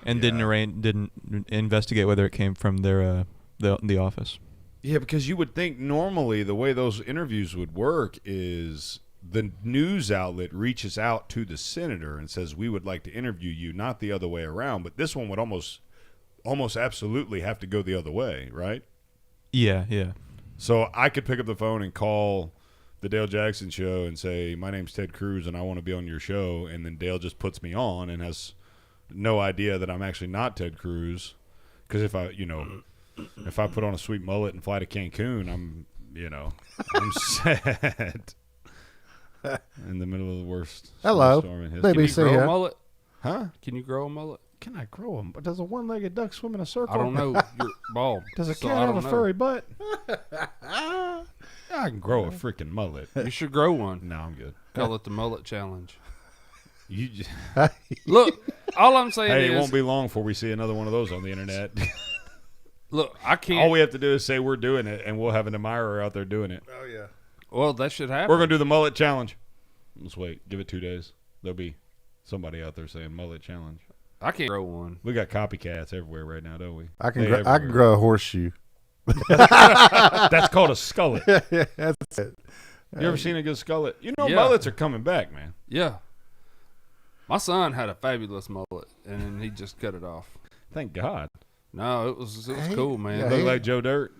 And didn't investigate whether it came from their the office. Yeah, because you would think normally the way those interviews would work is the news outlet reaches out to the senator and says, we would like to interview you, not the other way around. But this one would almost absolutely have to go the other way, right? Yeah. So I could pick up the phone and call the Dale Jackson show and say, my name's Ted Cruz and I want to be on your show. And then Dale just puts me on and has no idea that I'm actually not Ted Cruz, because if I put on a sweet mullet and fly to Cancun, I'm set in the middle of the worst Hello, storm in history. Can you grow a mullet? Huh? Can you grow a mullet? Can I grow them? Does a one-legged duck swim in a circle? I don't know. You're bald. Does a cat have a furry butt? I can grow a freaking mullet. You should grow one. No, I'm good. Call it the mullet challenge. You just look. All I'm saying is, it won't be long before we see another one of those on the internet. Look, I can't. All we have to do is say we're doing it, and we'll have an admirer out there doing it. Oh yeah. Well, that should happen. We're gonna do the mullet challenge. Let's wait. Give it 2 days. There'll be somebody out there saying mullet challenge. I can't grow one. We got copycats everywhere right now, don't we? I can grow a horseshoe. That's called a skullet. Yeah, that's it. You ever seen a good skullet? You know, Yeah. mullets are coming back, man. Yeah. My son had a fabulous mullet, and then he just cut it off. Thank God. No, it was cool, man. yeah, Look like Joe Dirt.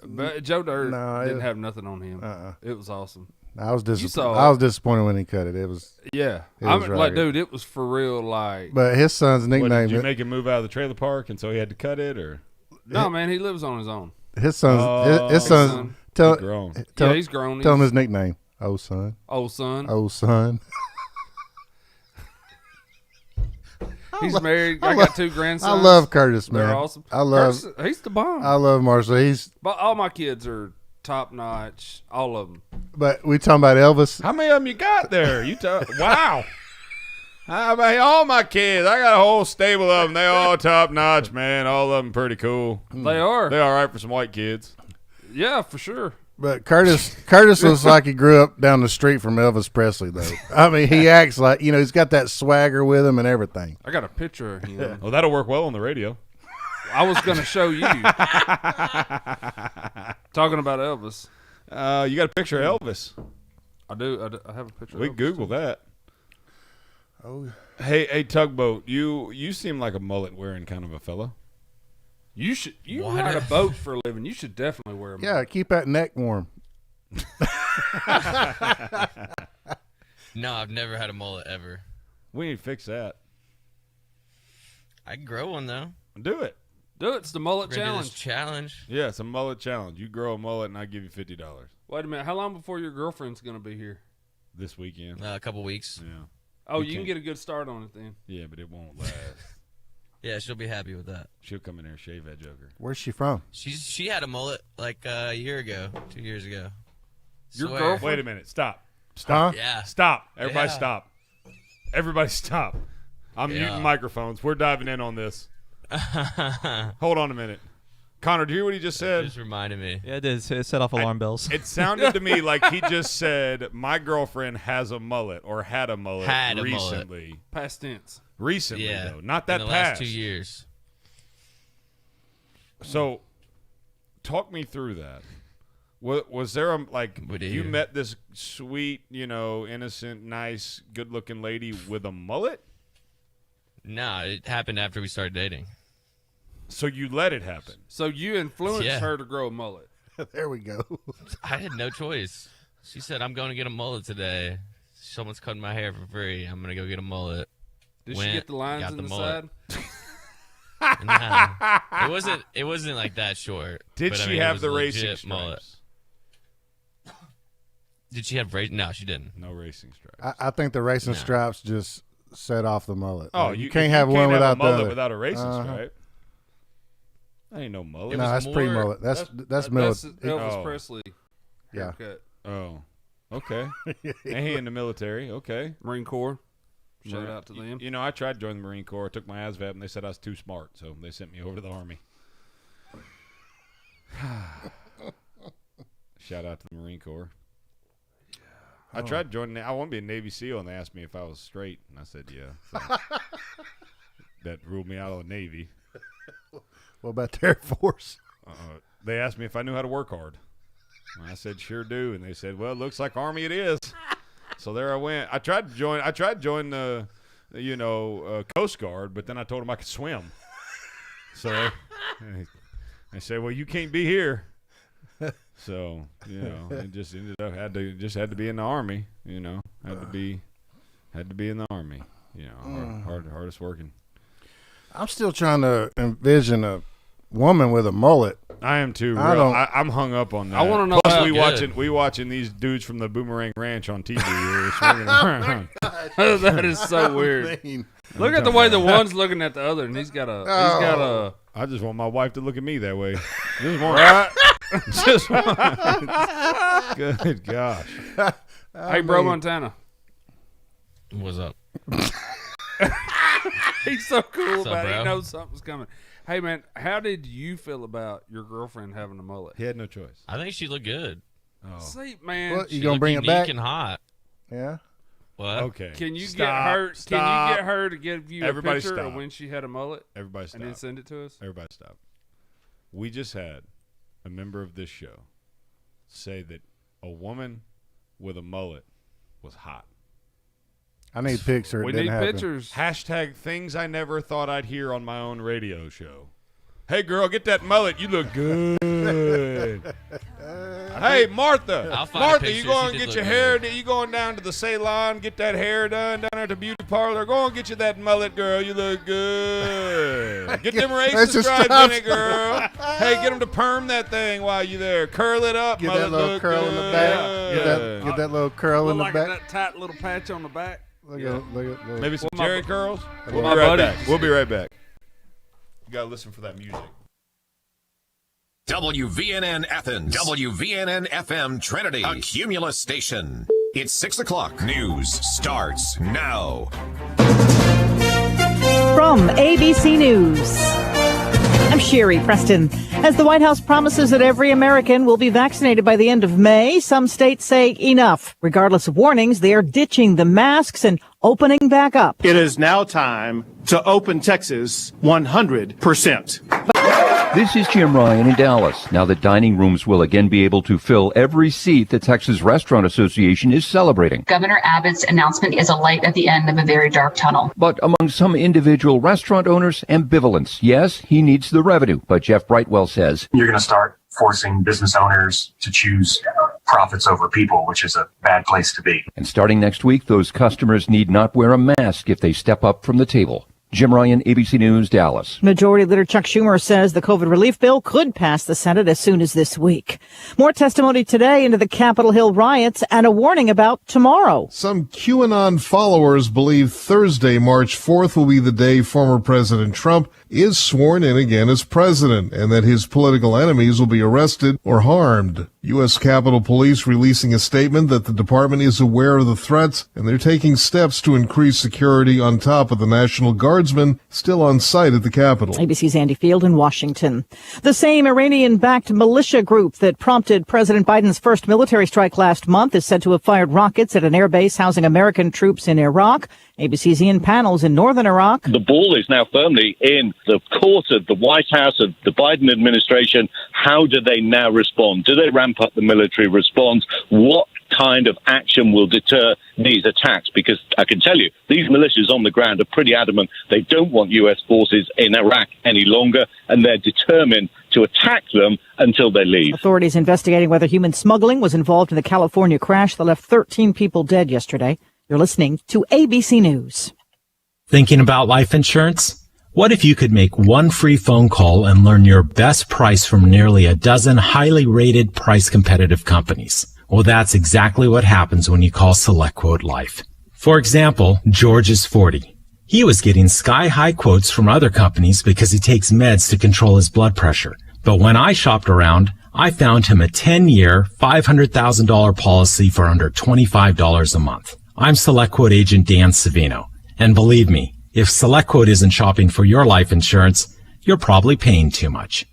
But Joe Dirt No, didn't have nothing on him. It was awesome. I was You saw I was disappointed when he cut it. It was Yeah. it I was mean, like, ragged. dude, it was for real, like. But his son's What, nickname. did you make him move out of the trailer park, and so he had to cut it, or? No, man, he lives on his own. His son's his son's He's grown. Yeah, he's grown. Tell him He's- his nickname. Oh son. Old son. Oh son. He's married. I got 2 grandsons. I love Curtis, man. They're awesome. I love. Curtis, he's the bomb. I love Marshall. But all my kids are top notch. All of them. But we talking about Elvis. How many of them you got there? Wow. I mean, all my kids. I got a whole stable of them. They all top notch, man. All of them pretty cool. They are. They all right for some white kids. Yeah, for sure. But Curtis looks like he grew up down the street from Elvis Presley, though. I mean, he acts like, he's got that swagger with him and everything. I got a picture of him. Well, that'll work well on the radio. I was going to show you. Talking about Elvis. You got a picture of Elvis. I do. I have a picture We of Elvis. Google that. Oh. Hey, Tugboat, you seem like a mullet wearing kind of a fella. You ride a boat for a living. You should definitely wear a mullet. Yeah, keep that neck warm. No, I've never had a mullet ever. We need to fix that. I can grow one though. Do it. Do it. It's the mullet We're gonna do challenge. this challenge. Yeah, it's a mullet challenge. You grow a mullet, and I give you $50 Wait a minute. How long before your girlfriend's going to be here? this weekend. A couple weeks. Yeah. Oh, You you can can't- get a good start on it then. Yeah, but it won't last. Yeah, she'll be happy with that. She'll come in there and shave that joker. Where's she from? She had a mullet like a year ago, 2 years ago. Your Swear. girlfriend? Wait a minute. Stop. Stop. Yeah. Stop. Everybody Yeah. stop. Everybody stop. I'm Yeah. muting microphones. We're diving in on this. Hold on a minute. Connor, do you hear what he just said? Just reminded me. Yeah, it did. It set off alarm bells. It sounded to me like he just said, my girlfriend has a mullet or had a mullet Had a mullet. recently. Past tense. Recently, Yeah, though. Not that in the past. last 2 years. So, talk me through that. Was there you met this sweet, innocent, nice, good-looking lady with a mullet? No, it happened after we started dating. So you let it happen. So you influenced Yeah. her to grow a mullet. There we go. I had no choice. She said, I'm going to get a mullet today. Someone's cutting my hair for free. I'm going to go get a mullet. Did she Went, get the lines got in the mullet. side? Nah, it wasn't like that short. Did but, I she mean, it have was the a racing legit mullet. stripes? Did she have racing? No, she didn't. No racing stripes. I think the racing stripes just set off the mullet. Oh, Like, you can't have one a without the mullet other. without a racing Uh-huh. stripe. That ain't no mullet. No, that's pre-mullet. That's millet. Elvis Oh. Presley Yeah. haircut. Oh, okay. And he in the military. Okay. Marine Corps. Shout out to them. I tried to join the Marine Corps. I took my ASVAB, and they said I was too smart, so they sent me over to the Army. Shout out to the Marine Corps. I tried joining. I want to be a Navy SEAL, and they asked me if I was straight, and I said yeah. So that ruled me out of the Navy. What about the Air Force? They asked me if I knew how to work hard. And I said sure do, and they said, well, it looks like Army it is. So there I went. I tried to join the Coast Guard, but then I told them I could swim. So they said, well, you can't be here. So it just ended up had to be in the Army. Had to be in the Army. Hardest working. I'm still trying to envision a woman with a mullet. I am too. I'm hung up on that. I wanna know Plus, how we watching these dudes from the Boomerang Ranch on TV here swinging around. That is so weird. Look at the way the one's looking at the other, and he's got a. I just want my wife to look at me that way. Just want. Right? Just want. Good gosh. Hey, bro, Montana. What's up? He's so cool What's up, about it. He bro? knows something's coming. Hey, man, how did you feel about your girlfriend having a mullet? He had no choice. I think she looked good. See, man. What, you She gonna looked bring it unique back? and hot. Yeah. What? Okay. Can you Stop, get her? Stop. Can you get her to give you Everybody a picture stop. of when she had a mullet? Everybody stop. And then send it to us. Everybody stop. We just had a member of this show say that a woman with a mullet was hot. I need pics or it We didn't need happen. pictures. Hashtag things I never thought I'd hear on my own radio show. Hey, girl, get that mullet. You look good. Hey, Martha. I'll find a Martha, picture. you She going did to get look your good. hair? You going down to the salon, get that hair done down at the beauty parlor? Go and get you that mullet, girl. You look good. Get them That's racist just stripes stop. in it, girl. Hey, get them to perm that thing while you there. Curl it up, Get mullet. that little look curl in the back. good. Get that little curl in Look the like back. that tight little patch on the back. Look at Maybe some Well, my Jerry bu- curls. well, We'll my be right buddy- back. We'll be right back. You gotta listen for that music. WVNN Athens, WVNN FM Trinity, a Cumulus station. It's 6 o'clock. News starts now. From ABC News, I'm Sherry Preston. As the White House promises that every American will be vaccinated by the end of May, some states say enough. Regardless of warnings, they are ditching the masks and opening back up. It is now time to open Texas 100%. This is Jim Ryan in Dallas. Now that dining rooms will again be able to fill every seat, the Texas Restaurant Association is celebrating. Governor Abbott's announcement is a light at the end of a very dark tunnel. But among some individual restaurant owners, ambivalence. Yes, he needs the revenue, but Jeff Brightwell says you're going to start forcing business owners to choose profits over people, which is a bad place to be. And starting next week, those customers need not wear a mask if they step up from the table. Jim Ryan, ABC News, Dallas. Majority Leader Chuck Schumer says the COVID relief bill could pass the Senate as soon as this week. More testimony today into the Capitol Hill riots and a warning about tomorrow. Some QAnon followers believe Thursday, March 4th, will be the day former President Trump is sworn in again as president, and that his political enemies will be arrested or harmed. U.S. Capitol Police releasing a statement that the department is aware of the threats, and they're taking steps to increase security on top of the National Guardsmen still on site at the Capitol. ABC's Andy Field in Washington. The same Iranian-backed militia group that prompted President Biden's first military strike last month is said to have fired rockets at an airbase housing American troops in Iraq. ABC's Ian Panels in northern Iraq. The ball is now firmly in the court of the White House, of the Biden administration. How do they now respond? Do they ramp up the military response? What kind of action will deter these attacks? Because I can tell you, these militias on the ground are pretty adamant they don't want U.S. forces in Iraq any longer, and they're determined to attack them until they leave. Authorities investigating whether human smuggling was involved in the California crash that left 13 people dead yesterday. You're listening to ABC News. Thinking about life insurance? What if you could make one free phone call and learn your best price from nearly a dozen highly rated, price competitive companies? Well, that's exactly what happens when you call SelectQuote Life. For example, George is 40. He was getting sky-high quotes from other companies because he takes meds to control his blood pressure. But when I shopped around, I found him a 10-year, $500,000 policy for under $25 a month. I'm SelectQuote agent Dan Savino. And believe me, if SelectQuote isn't shopping for your life insurance, you're probably paying too much.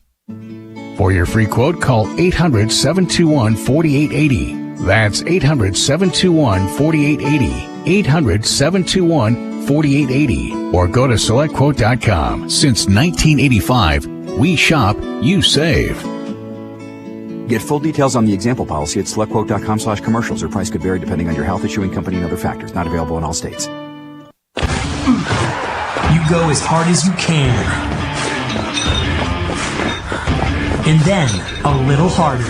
For your free quote, call 800-721-4880. That's 800-721-4880. 800-721-4880. Or go to SelectQuote.com. Since 1985, we shop, you save. Get full details on the example policy at SelectQuote.com/commercials. Or price could vary depending on your health, issuing company, and other factors. Not available in all states. You go as hard as you can. And then a little harder.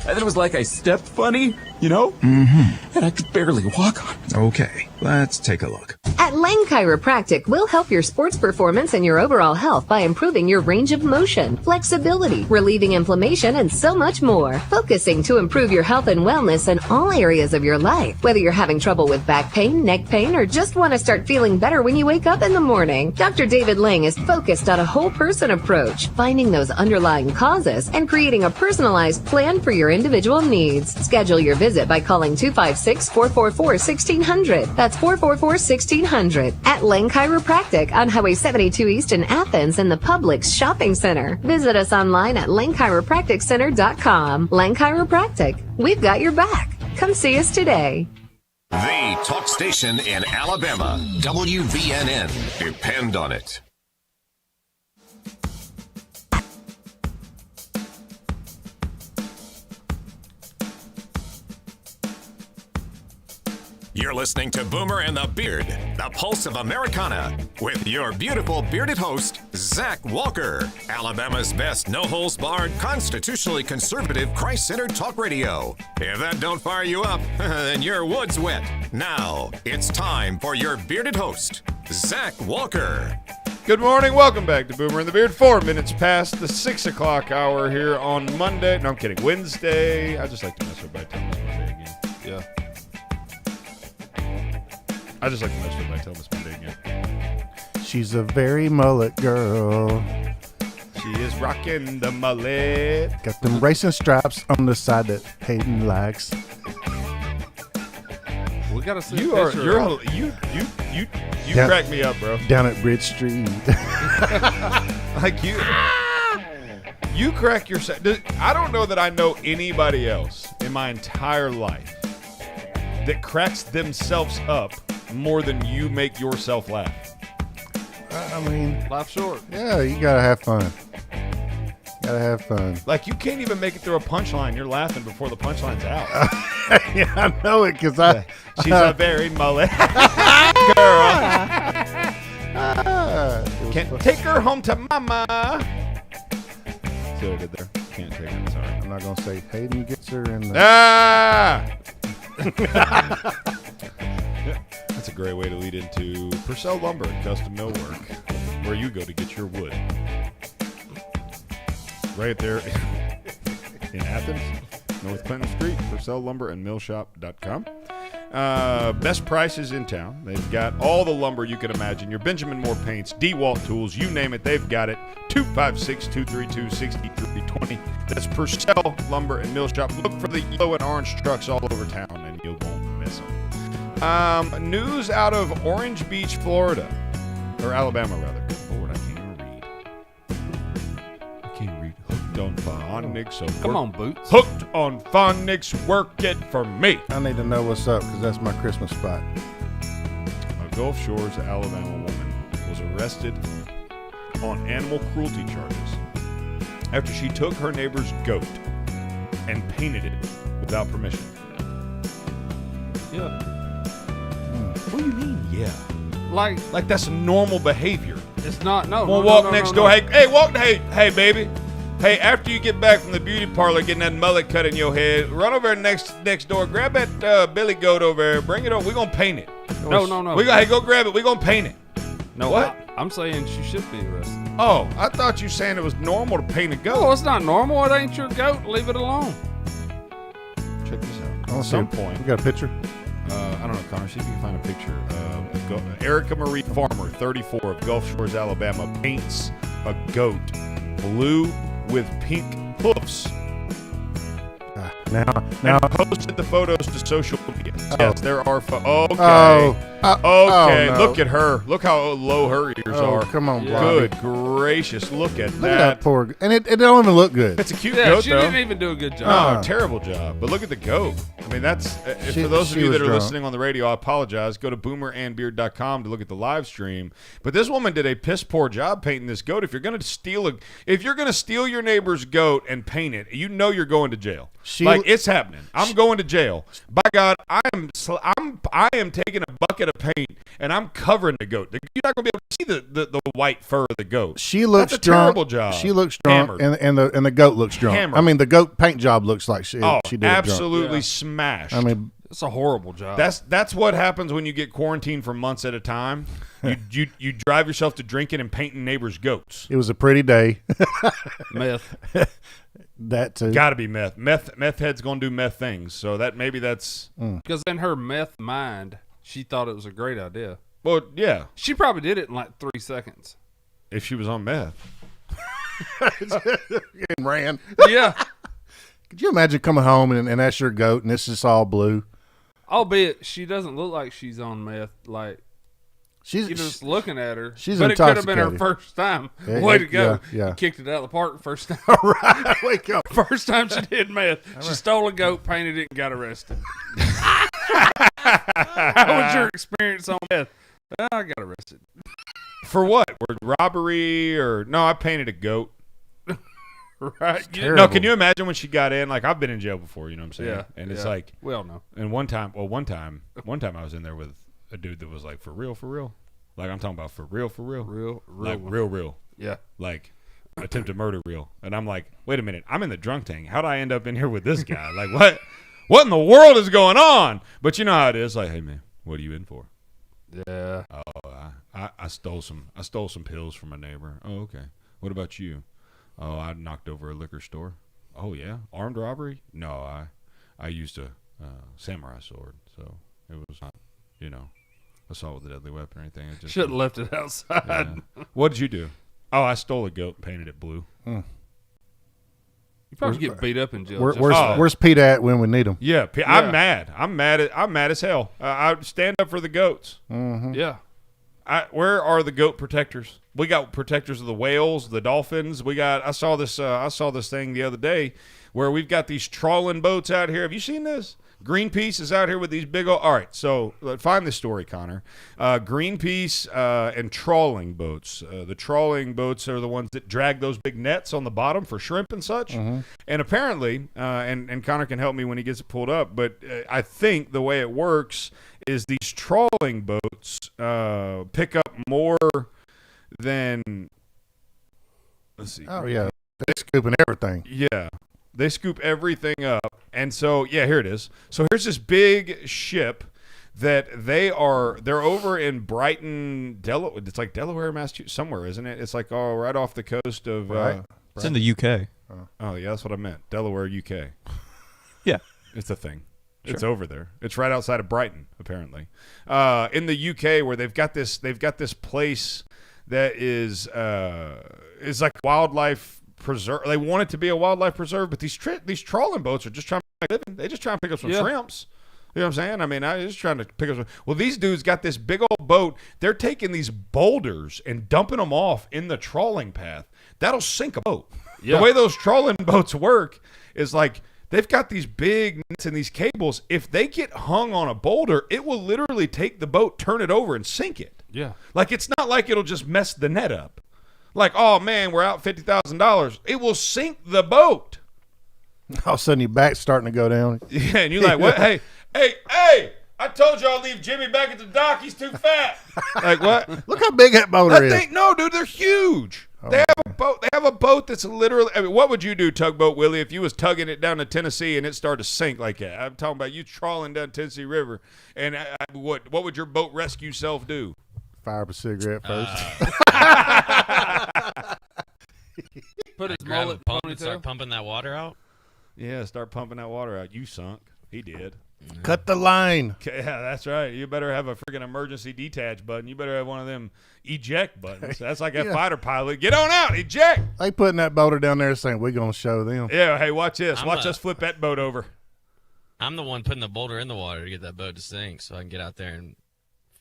And then it was like I stepped funny, you know? Mm-hmm. And I could barely walk on. Okay, let's take a look. At Lang Chiropractic, we'll help your sports performance and your overall health by improving your range of motion, flexibility, relieving inflammation, and so much more. Focusing to improve your health and wellness in all areas of your life. Whether you're having trouble with back pain, neck pain, or just want to start feeling better when you wake up in the morning, Dr. David Lang is focused on a whole person approach, finding those underlying causes and creating a personalized plan for your individual needs. Schedule your visit visit by calling 256-444-1600. That's 444-1600. At Lane Chiropractic on Highway 72 East in Athens in the Publix Shopping Center. Visit us online at lanechiropracticcenter.com. Lane Chiropractic. We've got your back. Come see us today. The talk station in Alabama, WVNN. Depend on it. You're listening to Boomer and the Beard, the pulse of Americana, with your beautiful bearded host, Zach Walker, Alabama's best no-holds-barred, constitutionally conservative, Christ-centered talk radio. If that don't fire you up, then your wood's wet. Now, it's time for your bearded host, Zach Walker. Good morning. Welcome back to Boomer and the Beard. 4 minutes past the 6 o'clock hour here on Monday. No, I'm kidding. Wednesday. I just like to mess with by telling this Monday again. Yeah. I just like to mess with by telling this Monday again. She's a very mullet girl. She is rocking the mullet. Got them racing stripes on the side that Hayden likes. We gotta see. You crack me up, bro. Down at Bridge Street. Like you crack yourself. I don't know that I know anybody else in my entire life that cracks themselves up more than you make yourself laugh. I mean, life short. Yeah, you gotta have fun. Gotta have fun. Like, you can't even make it through a punchline. You're laughing before the punchline's out. Yeah, I know it because she's a very mullet girl. Can't take her home to mama. See what I did there? Can't take her. Sorry. I'm not gonna say Hayden gets her in the. That's a great way to lead into Purcell Lumber and Custom Millwork, where you go to get your wood. Right there in Athens, North Clinton Street, Purcell Lumber and Millshop.com. Best prices in town. They've got all the lumber you can imagine. Your Benjamin Moore paints, DeWalt tools, you name it, they've got it. 256-232-6320. That's Purcell Lumber and Millshop. Look for the yellow and orange trucks all over town, and you won't miss them. News out of Orange Beach, Florida, or Alabama, rather. Good Lord, I can't even read. I can't read. Hooked on phonics. So Come on, Boots. Hooked on phonics. Work it for me. I need to know what's up because that's my Christmas spot. A Gulf Shores, Alabama woman was arrested on animal cruelty charges after she took her neighbor's goat and painted it without permission. Yeah. What do you mean, yeah? Like that's normal behavior. It's not. No. We'll no, walk no, next no, door. no. Hey, baby. Hey, after you get back from the beauty parlor, getting that mullet cut in your head, run over next door, grab that billy goat over there, bring it over. We're gonna paint it. No. Hey, go grab it. We're gonna paint it. No. What? I'm saying she should be arrested. Oh, I thought you saying it was normal to paint a goat. Oh, it's not normal. It ain't your goat. Leave it alone. Check this out. At some point, we got a picture. I don't know, Connor. See if you can find a picture. Erica Marie Farmer, 34, of Gulf Shores, Alabama, paints a goat blue with pink hoofs. Now, and posted the photos to social media. Yes, there are. Okay. Oh, okay. no. Look at her. Look how low her ears are. Come on, Good gracious. Look at Look that. at that poor, and it don't even look good. It's a cute goat, she though. didn't even do a good job. Oh, terrible job. But look at the goat. I mean, that's for those of she you that was are drunk. listening on the radio, I apologize. Go to boomerandbeard.com to look at the live stream. But this woman did a piss poor job painting this goat. If you're going to steal your neighbor's goat and paint it, you know you're going to jail. It's happening. I'm going to jail. By God, I am taking a bucket of paint and I'm covering the goat. You're not going to be able to see the white fur of the goat. She looks That's a drunk. terrible job. She looks drunk, Hammered. and the goat looks drunk. Hammered. I mean, the goat paint job looks like she did it drunk. Absolutely smashed. I mean, it's a horrible job. That's what happens when you get quarantined for months at a time. You drive yourself to drinking and painting neighbors' goats. It was a pretty day. Meth. That too. Got to be meth. Meth head's gonna do meth things. So that's because in her meth mind, she thought it was a great idea. Well, yeah. She probably did it in like 3 seconds. If she was on meth. And ran. Yeah. Could you imagine coming home and that's your goat and it's just all blue? Albeit she doesn't look like she's on meth. Like you're just looking at her. She's but it could have been her intoxicated. first time. Yeah, Way to go! yeah. You kicked it out of the park the first time. Right. Wake up. First time she did meth. She stole a goat, painted it, and got arrested. How was your experience on meth? I got arrested. For what? Robbery or no? I painted a goat. Right? No, can you imagine when she got in? Like I've been in jail before. You know what I'm saying? Yeah. And it's yeah. like, well, no. And one time I was in there with a dude that was like for real. Like I'm talking about for real. Like real. Yeah. Like attempted murder real. And I'm like, wait a minute, I'm in the drunk tank. How'd I end up in here with this guy? Like what? What in the world is going on? But you know how it is. Like, hey man, what are you in for? Yeah. Oh, I stole some pills from a neighbor. Oh, okay. What about you? Oh, I knocked over a liquor store. Oh yeah, armed robbery? No, I used a samurai sword, so it was not, assault with a deadly weapon or anything. It just should have left it outside. Yeah. What did you do? Oh, I stole a goat and painted it blue. You probably get beat up in jail. Where's Pete at when we need him? Yeah, I'm mad. I'm mad as hell. I stand up for the goats. Mm-hmm. Yeah. Where are the goat protectors? We got protectors of the whales, the dolphins. I saw this thing the other day where we've got these trawling boats out here. Have you seen this? Greenpeace is out here with these big old. All right, so find this story, Connor. Greenpeace and trawling boats. The trawling boats are the ones that drag those big nets on the bottom for shrimp and such. Mm-hmm. And apparently, and Connor can help me when he gets it pulled up, but I think the way it works is these trawling boats pick up more than. Let's see. Oh yeah, they're scooping everything. Yeah. They scoop everything up. And so, yeah, here it is. So here's this big ship that they're over in Brighton, Delaware. It's like Delaware, Massachusetts, somewhere, isn't it? It's like right off the coast of. Right. It's in the UK. Oh, yeah, that's what I meant. Delaware, UK. Yeah. It's a thing. Sure. It's over there. It's right outside of Brighton, apparently. In the UK, where they've got this place that is like wildlife preserve. They want it to be a wildlife preserve, but these trawling boats are just trying to make a living. They just trying to pick up some shrimps. You know what I'm saying? I mean, I just trying to pick up some. Well, these dudes got this big old boat. They're taking these boulders and dumping them off in the trawling path. That'll sink a boat. Yeah. The way those trawling boats work is like they've got these big nets and these cables. If they get hung on a boulder, it will literally take the boat, turn it over, and sink it. Yeah. Like it's not like it'll just mess the net up. Like, oh man, we're out $50,000. It will sink the boat. All of a sudden, your back's starting to go down. Yeah, and you're like, what? Hey! I told you I'll leave Jimmy back at the dock. He's too fat. Like what? Look how big that boulder is. No, dude, they're huge. They have a boat. They have a boat that's literally. I mean, what would you do, Tugboat Willie, if you was tugging it down to Tennessee and it started to sink like that? I'm talking about you trawling down Tennessee River, and what would your boat rescue self do? Fire up a cigarette first. Put his Grab a mullet pump and start ponytail. pumping that water out. Yeah, start pumping that water out. You sunk. He did. Cut the line. Yeah, that's right. You better have a freaking emergency detach button. You better have one of them eject buttons. That's like a fighter pilot. Get on out, eject. They putting that boulder down there saying, we're going to show them. Yeah, hey, watch this. Watch us flip that boat over. I'm the one putting the boulder in the water to get that boat to sink so I can get out there and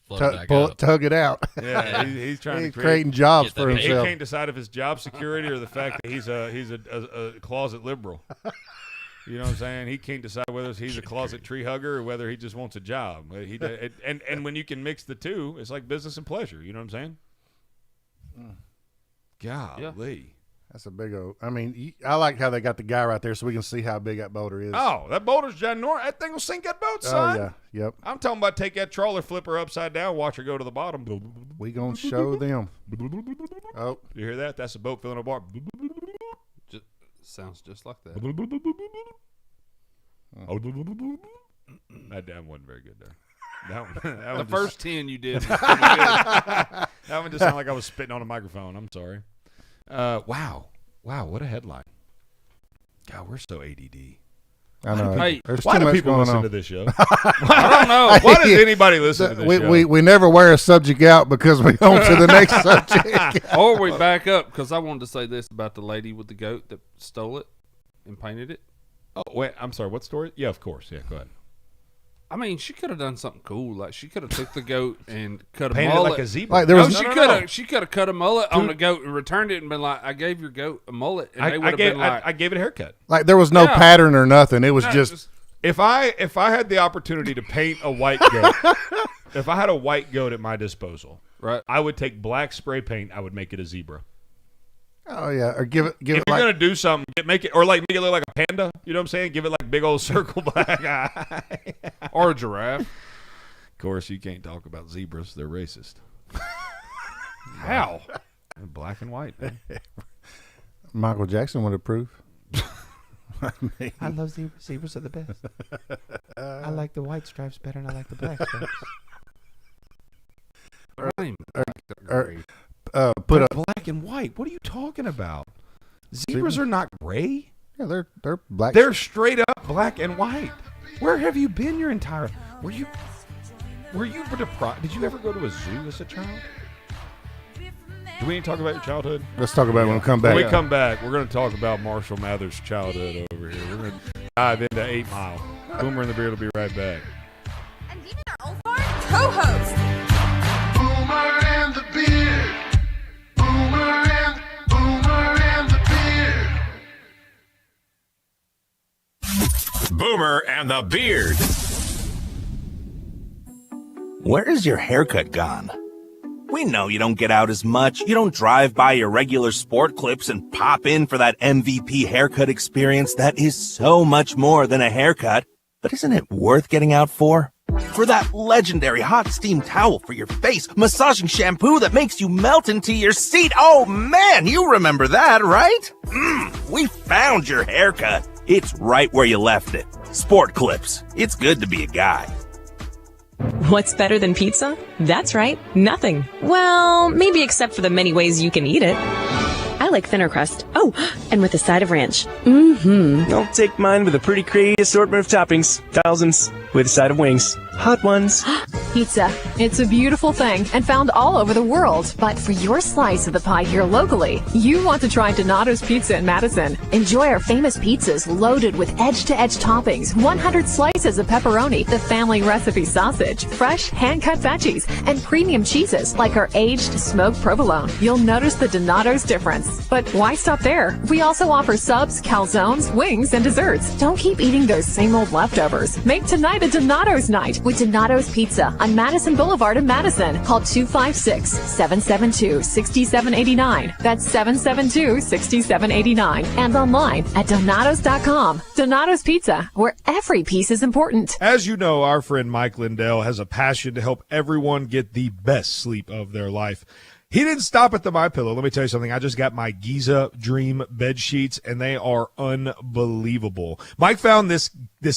float it back Pull up. it, tug it out. Yeah, he's trying to creating jobs for He himself. can't decide if it's job security or the fact that he's a closet liberal. You know what I'm saying? He can't decide whether he's a closet tree hugger or whether he just wants a job. And when you can mix the two, it's like business and pleasure. You know what I'm saying? Golly. That's a big old. I mean, I like how they got the guy right there so we can see how big that boulder is. Oh, that boulder's ginormous. That thing will sink that boat, son. Oh, yeah. Yep. I'm talking about take that trawler, flip her upside down, watch her go to the bottom. We going to show them. Oh. You hear that? That's a boat filling a bar. Sounds just like that. That damn wasn't very good there. That The first 10 you did. That one just sounded like I was spitting on a microphone. I'm sorry. Wow, what a headline. God, we're so ADD. I know. Hey, There's why too do much people going listen on. to this show? I don't know. Why does anybody listen to this show? We never wear a subject out because we on to the next subject. Or we back up because I wanted to say this about the lady with the goat that stole it and painted it. Oh, wait, I'm sorry. What story? Yeah, of course. Yeah, go ahead. I mean, she could have done something cool. Like she could have took the goat and cut a Painted mullet like a zebra. Like, there was she could have cut a mullet on the goat and returned it and been like, "I gave your goat a mullet," and they would have been like, I gave it a haircut. Like there was no pattern or nothing. It was just if I had the opportunity to paint a white goat, if I had a white goat at my disposal, right, I would take black spray paint. I would make it a zebra. Oh yeah, or give it. If you're gonna do something, make it look like a panda. You know what I'm saying? Give it like a big old circle black eye, or a giraffe. Of course, you can't talk about zebras; they're racist. How? Black and white. Man. Michael Jackson would approve. I love zebras. Zebras are the best. I like the white stripes better than I like the black stripes. Put a black and white. What are you talking about? Zebras are not gray. Yeah, they're black. They're straight up black and white. Where have you been your entire? Were you deprived? Did you ever go to a zoo as a child? Do we need to talk about your childhood? Let's talk about it when we come back. When we come back, we're going to talk about Marshall Mathers' childhood over here. We're going to dive into 8 Mile. Boomer and the Beard will be right back. And even our old farm co-host. Boomer and the Beard. Boomer and the Beard. Boomer and the Beard. Where is your haircut gone? We know you don't get out as much. You don't drive by your regular sport clips and pop in for that MVP haircut experience that is so much more than a haircut. But isn't it worth getting out for? For that legendary hot steam towel for your face, massaging shampoo that makes you melt into your seat. Oh man, you remember that, right? We found your haircut. It's right where you left it. Sport clips. It's good to be a guy. What's better than pizza? That's right, nothing. Well, maybe except for the many ways you can eat it. I like thinner crust. Oh, and with a side of ranch. I'll take mine with a pretty crazy assortment of toppings. Thousands. With a side of wings. Hot ones. Pizza. It's a beautiful thing and found all over the world. But for your slice of the pie here locally, you want to try Donato's Pizza in Madison. Enjoy our famous pizzas loaded with edge-to-edge toppings, 100 slices of pepperoni, the family recipe sausage, fresh hand-cut veggies, and premium cheeses like our aged smoked provolone. You'll notice the Donato's difference. But why stop there? We also offer subs, calzones, wings, and desserts. Don't keep eating those same old leftovers. Make tonight a Donato's night with Donato's Pizza on Madison Boulevard in Madison. Call 256-772-6789. That's 772-6789. And online at Donatos.com. Donato's Pizza, where every piece is important. As you know, our friend Mike Lindell has a passion to help everyone get the best sleep of their life. He didn't stop at the MyPillow. Let me tell you something. I just got my Giza Dream bed sheets, and they are unbelievable. Mike found this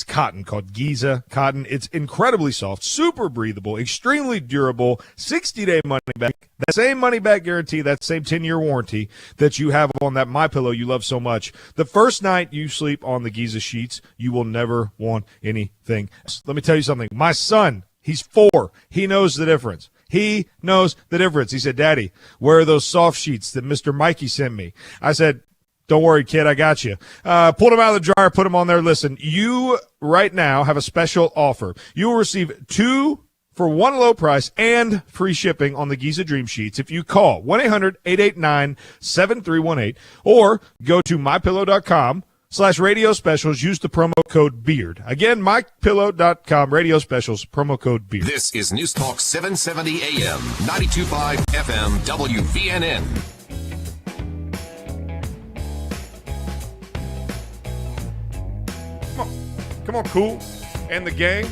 cotton called Giza cotton. It's incredibly soft, super breathable, extremely durable, 60-day money back. That same money back guarantee, that same 10-year warranty that you have on that MyPillow you love so much. The first night you sleep on the Giza sheets, you will never want anything else. Let me tell you something. My son, he's 4. He knows the difference. He knows the difference. He said, Daddy, where are those soft sheets that Mr. Mikey sent me? I said, don't worry, kid, I got you. Pulled them out of the dryer, put them on there. Listen, you right now have a special offer. You will receive 2 for 1 low price and free shipping on the Giza Dream Sheets if you call 1-800-889-7318 or go to mypillow.com/radio specials. Use the promo code BEARD. Again, mypillow.com, radio specials, promo code BEARD. This is News Talk 770 AM, 92.5 FM, WVNN. Come on, Cool and the gang.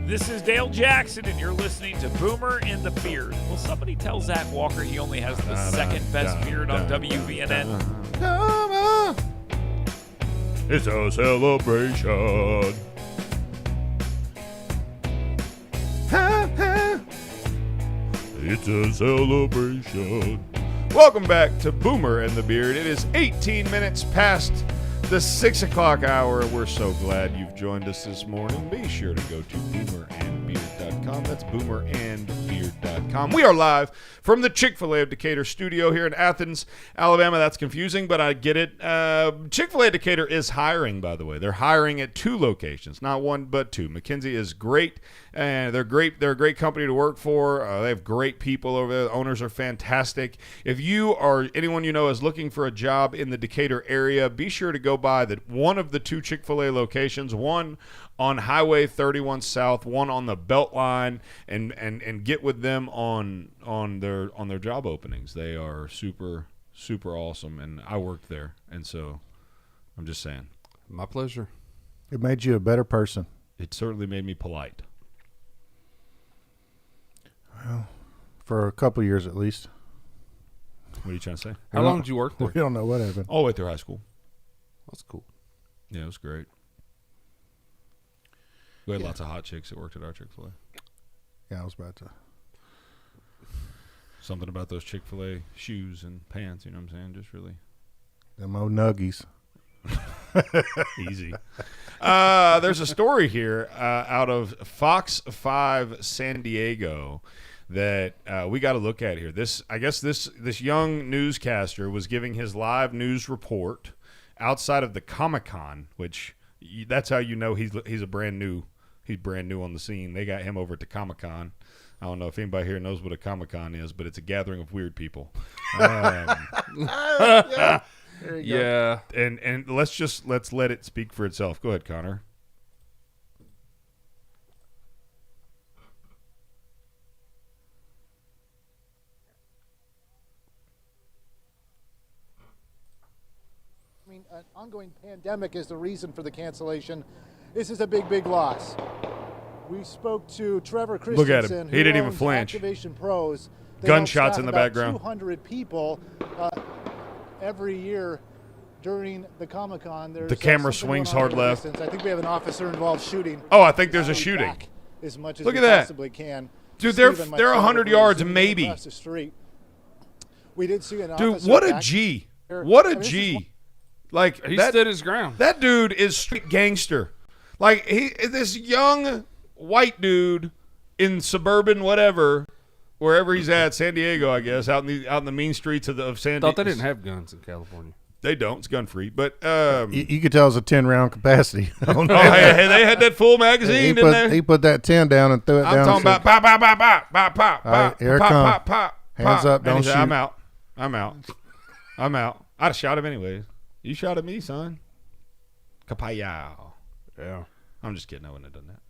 This is Dale Jackson, and you're listening to Boomer and the Beard. Will somebody tell Zach Walker he only has the second best beard on WVNN? It's a celebration. It's a celebration. Welcome back to Boomer and the Beard. It is 18 minutes past the 6 o'clock hour. We're so glad you've joined us this morning. Be sure to go to boomerandbeard.com boomerandbeard.com. That's boomerandbeard.com. We are live from the Chick-fil-A of Decatur studio here in Athens, Alabama. That's confusing, but I get it. Chick-fil-A Decatur is hiring, by the way. They're hiring at 2 locations, not 1 but 2. McKenzie is great, and they're great. They're a great company to work for. They have great people over there. The owners are fantastic. If you or anyone you know is looking for a job in the Decatur area, be sure to go by one of the 2 Chick-fil-A locations, one on Highway 31 South, one on the Beltline, and get with them on their job openings. They are super awesome, and I worked there, and so I'm just saying. My pleasure. It made you a better person. It certainly made me polite. Well, for a couple years at least. What are you trying to say? How long did you work there? We don't know what happened. All the way through high school. That's cool. Yeah, it was great. We had lots of hot chicks that worked at our Chick-fil-A. Yeah, I was about to. Something about those Chick-fil-A shoes and pants, you know what I'm saying? Just really. Them old nuggies. Easy. There's a story here out of Fox 5 San Diego that we got to look at here. This young newscaster was giving his live news report outside of the Comic-Con, which that's how you know he's brand new on the scene. They got him over at the Comic-Con. I don't know if anybody here knows what a Comic-Con is, but it's a gathering of weird people. Yeah. And let's let it speak for itself. Go ahead, Connor. I mean, an ongoing pandemic is the reason for the cancellation. This is a big loss. We spoke to Trevor Christensen. Look at him. He didn't even flinch. Activation Pros. They Gunshots help in the staff about background. 200 people every year during the Comic-Con. The camera swings hard left. I think we have an officer-involved shooting. Oh, I think there's a shooting. As much as Look we at that. possibly can. Dude, Stephen, my they're friend, 100 was yards zooming maybe. across the street. We did see an Dude, officer what a back G. there. What I a mean, this is G. Like He that, stood his ground. That dude is street gangster. Like this young white dude in suburban whatever, wherever he's at, San Diego, I guess, out in the mean streets of San Diego. Thought they didn't have guns in California. They don't. It's gun free, but you could tell it's a 10-round capacity. hey, they had that full magazine. He put that 10 down and threw it down. I'm talking about pop, pop, pop, pop, pop, pop, All right, pop, here it pop, come. pop, pop, Hands pop. up, don't And he said, shoot. I'm out. I'd have shot him anyways. You shot at me, son. Kapow. Yeah. I'm just kidding. I wouldn't have done that.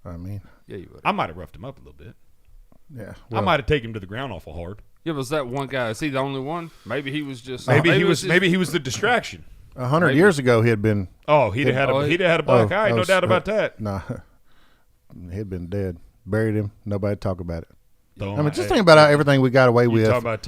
I mean, yeah, you would. I might have roughed him up a little bit. Yeah. I might have taken him to the ground awful hard. Yeah, was that one guy? Is he the only one? Maybe he was just. Maybe he was the distraction. 100 years ago, he had been. Oh, he'd have had a black eye. No doubt about that. Nah, he'd been dead. Buried him. Nobody talk about it. Don't, I mean, just think about how everything we got away with. You talking about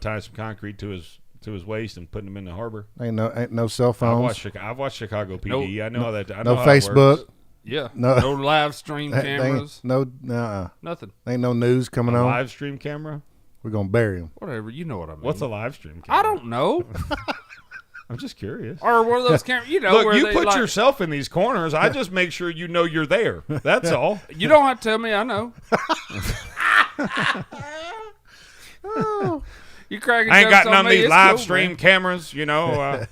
tying some concrete to his waist and putting him in the harbor? Ain't no cell phones. I've watched Chicago PD. I know how that. I No know how it Facebook. works. Yeah. No live stream cameras. Nothing. Ain't no news coming on. Live stream camera. We're gonna bury him. Whatever. You know what I mean. What's a live stream camera? I don't know. I'm just curious. Or one of those cameras, you know. Look, where you they put yourself in these corners. I just make sure you know you're there. That's all. You don't have to tell me. I know. You cracking I ain't jokes got on none of me, these it's live cool, stream man. cameras. You know,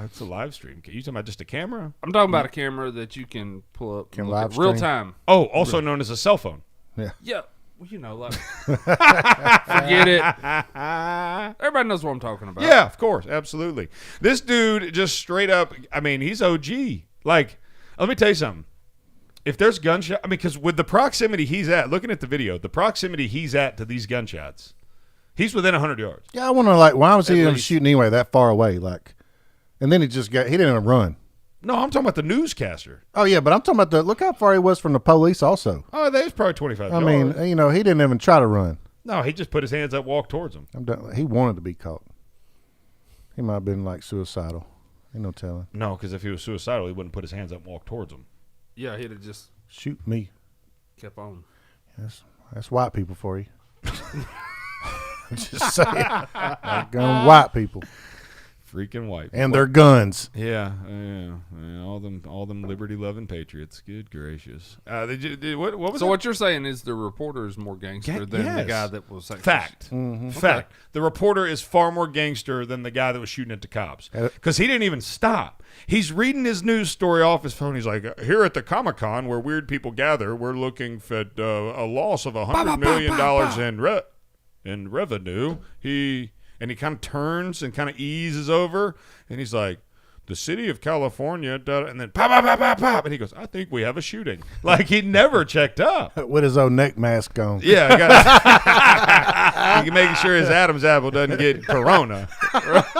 it's a live stream. You talking about just a camera? I'm talking about a camera that you can pull up and look at real time. Oh, also known as a cell phone. Yeah. Yeah. Well, you know, like forget it. Everybody knows what I'm talking about. Yeah, of course, absolutely. This dude just straight up. I mean, he's OG. Like, let me tell you something. If there's gunshot, I mean, because with the proximity he's at, looking at the video, the proximity he's at to these gunshots, he's within 100 yards. Yeah, I wonder, like, why was he At even least. shooting anyway that far away? Like, and then he didn't even run. No, I'm talking about the newscaster. Oh yeah, but I'm talking about look how far he was from the police. Also, Oh, there's probably 25 I yards. mean, he didn't even try to run. No, he just put his hands up, walked towards him. He wanted to be caught. He might have been like suicidal. Ain't no telling. No, because if he was suicidal, he wouldn't put his hands up and walk towards him. Yeah, he'd have just Shoot me. kept on. That's white people for you. Just saying. Like, white people. freaking white. And their guns. Yeah. All them liberty-loving patriots. Good gracious. What was So it? what you're saying is the reporter is more gangster than the Yes. guy that was actually Fact. Mm-hmm. Fact. The reporter is far more gangster than the guy that was shooting at the cops. Because he didn't even stop. He's reading his news story off his phone. He's like, here at the Comic-Con where weird people gather, we're looking at a loss of $100 million in revenue. He kind of turns and kind of eases over, and he's like, the city of California, and then pop, pop, pop, pop, pop, and he goes, I think we have a shooting. Like, he never checked up. With his old neck mask on. Yeah, he making sure his Adam's apple doesn't get corona.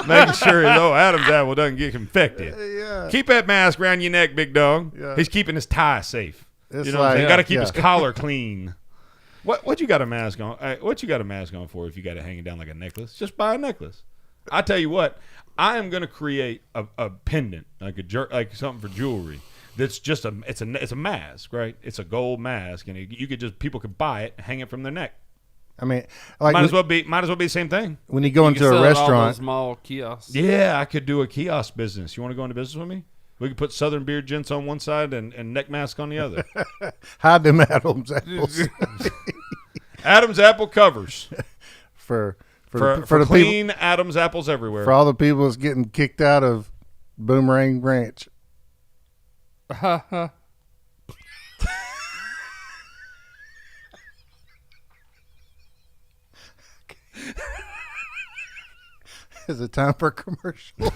Making sure his old Adam's apple doesn't get infected. Yeah. Keep that mask around your neck, big dog. Yeah. He's keeping his tie safe. It's You know what I'm saying? like- Got to keep yeah. his collar clean. What you got a mask on? What you got a mask on for if you got it hanging down like a necklace? Just buy a necklace. I tell you what, I am going to create a pendant, like something for jewelry. That's just it's a mask, right? It's a gold mask, and people could buy it, and hang it from their neck. I mean, like might as well be the same thing. When you go into sell a it at all restaurant, those small kiosks. Yeah, I could do a kiosk business. You want to go into business with me? We could put Southern Beard Gents on one side and neck mask on the other. hide them Adam's apples Adam's apple covers for for the clean people, Adam's apples everywhere. for all the people that's getting kicked out of Boomerang Ranch. Is it time for a commercial?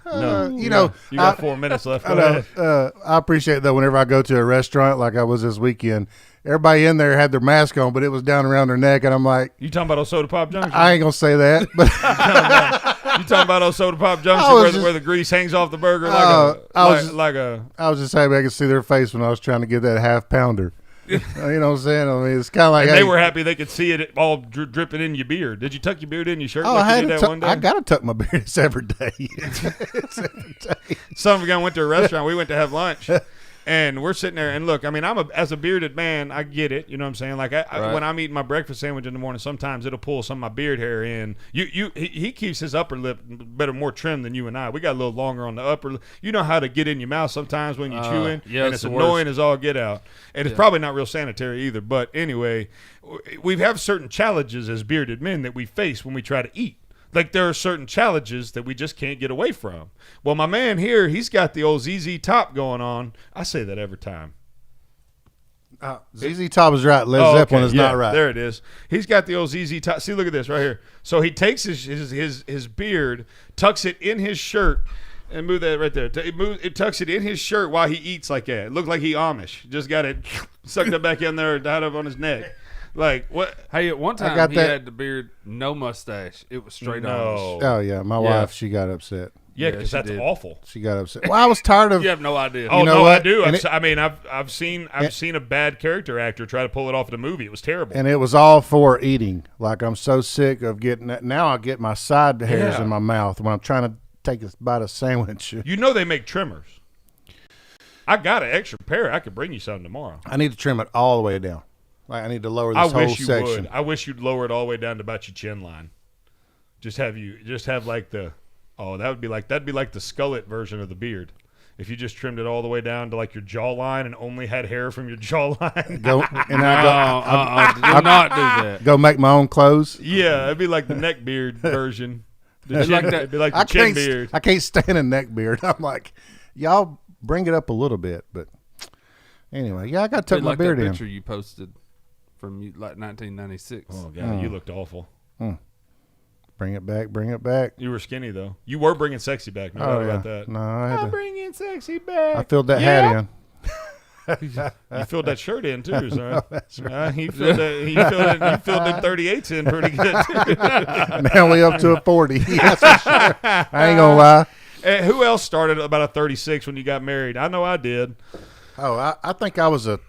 No, you know, you got 4 minutes left. I Go ahead. know. I appreciate that whenever I go to a restaurant like I was this weekend, everybody in there had their mask on, but it was down around their neck, and I'm like, You talking about old Soda Pop Junction? I ain't gonna say that, but You talking about old Soda Pop Junction I was where the grease hangs off the burger I was like just happy I could see their face when I was trying to get that half pounder. You know what I'm saying? I mean, it's kind of like and they were happy they could see it all dripping in your beard. Did you tuck your beard in your shirt? Oh, like I you had did to that one day? I got to tuck my beard. It's every day. It's every day. Some of us went to a restaurant. We went to have lunch, and we're sitting there. And look, I mean, as a bearded man, I get it. You know what I'm saying? Like when I'm eating my breakfast sandwich in the morning, sometimes it'll pull some of my beard hair in. He keeps his upper lip more trim than you and I. We got a little longer on the upper lip. You know how to get in your mouth sometimes when you're chewing, yeah, and it's annoying as all get out. And it's probably not real sanitary either. But anyway, we have certain challenges as bearded men that we face when we try to eat. Like there are certain challenges that we just can't get away from. Well, my man here, he's got the old ZZ Top going on. I say that every time. ZZ Top is right. Led Zeppelin is not right. There it is. He's got the old ZZ Top. See, look at this right here. So he takes his beard, tucks it in his shirt, and move that right there. It tucks it in his shirt while he eats like that. It looked like he Amish. Just got it sucked up back in there, died up on his neck. Like what? Hey, at one time he had the beard, no mustache. It was straight on. Oh yeah, my wife, she got upset. Yeah, because that's awful. She got upset. Well, I was tired of. You have no idea. Oh You know no, what? I do. And I've seen a bad character actor try to pull it off in a movie. It was terrible. And it was all for eating. Like I'm so sick of getting that. Now I get my side hairs in my mouth when I'm trying to take a bite of sandwich. You know they make trimmers. I got an extra pair. I could bring you some tomorrow. I need to trim it all the way down. Like I need to lower this whole section. I wish you'd lower it all the way down to about your chin line. That'd be like the skullet version of the beard. If you just trimmed it all the way down to like your jawline and only had hair from your jawline. Do not do that. Go make my own clothes. Yeah, it'd be like the neck beard version. It'd be like the I chin can't, beard. I can't stand a neck beard. I'm like, y'all bring it up a little bit, but anyway, yeah, I got to tuck my beard that in. picture you posted from like 1996. Oh god, you looked awful. Bring it back. Bring it back. You were skinny though. You were bringing sexy back. No doubt about that. No, I had to. Bringing sexy back. I filled that hat in. You filled that shirt in too, son. That's right. He filled them 38s in pretty good too. Now we up to a 40. That's for sure. I ain't gonna lie. Hey, who else started about a 36 when you got married? I know I did. Oh, I think I was a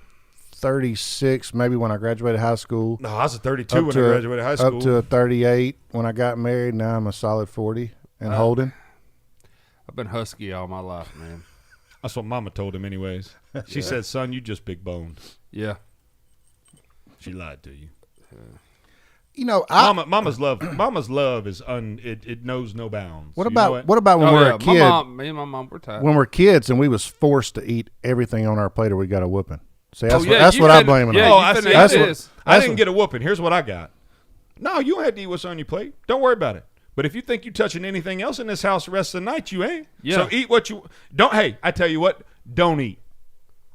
36 maybe when I graduated high school. No, I was a 32 when I graduated high school. Up to a 38 when I got married. Now I'm a solid 40 and holding. I've been husky all my life, man. That's what Mama told him anyways. She said, son, you just big boned. Yeah. She lied to you. You know, Mama's love is it knows no bounds. What You know about when we're a kid? Me and my mom were tired. When we're kids and we was forced to eat everything on our plate or we got a whooping. See, that's yeah, that's you what had- I'm blaming yeah, on. you I see. finished I didn't get a whooping. Here's what I got. No, you don't have to eat what's on your plate. Don't worry about it. But if you think you're touching anything else in this house the rest of the night, you ain't. Yeah. So eat what you don't. Hey, I tell you what, don't eat.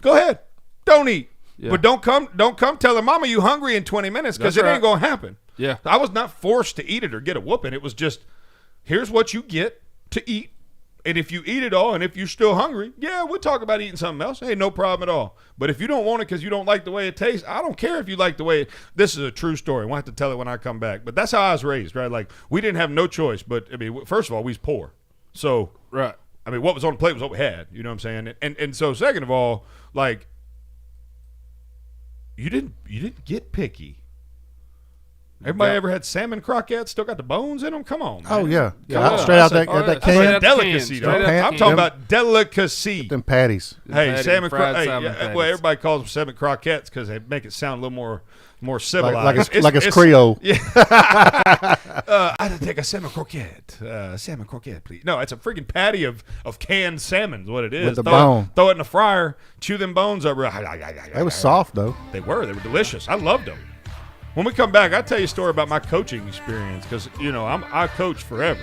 Go ahead, don't eat. Yeah. But don't come telling mama you hungry in 20 minutes because That's it right. ain't gonna happen. Yeah. I was not forced to eat it or get a whooping. It was just, here's what you get to eat. And if you eat it all and if you're still hungry, yeah, we'll talk about eating something else. Hey, no problem at all. But if you don't want it because you don't like the way it tastes, I don't care if you like the way it. This is a true story. We'll have to tell it when I come back. But that's how I was raised, right? Like, we didn't have no choice. But, I mean, first of all, we was poor. So, Right. I mean, what was on the plate was what we had. You know what I'm saying? And so, second of all, like, you didn't get picky. Everybody ever had salmon croquettes? Still got the bones in them? Come on, man. Oh yeah, Come on. straight out That's that that's can. a delicacy, though. I'm talking about delicacy. Them patties. Hey, salmon fried croquettes. salmon Well, patties. everybody calls them salmon croquettes because they make it sound a little more civilized. Like it's Creole. Yeah. I'd take a salmon croquette. Salmon croquette, please. No, it's a freaking patty of canned salmon is what it is. With the bone. Throw it in the fryer, chew them bones up. They was soft though. They were delicious. I loved them. When we come back, I'll tell you a story about my coaching experience because, you know, I coach forever.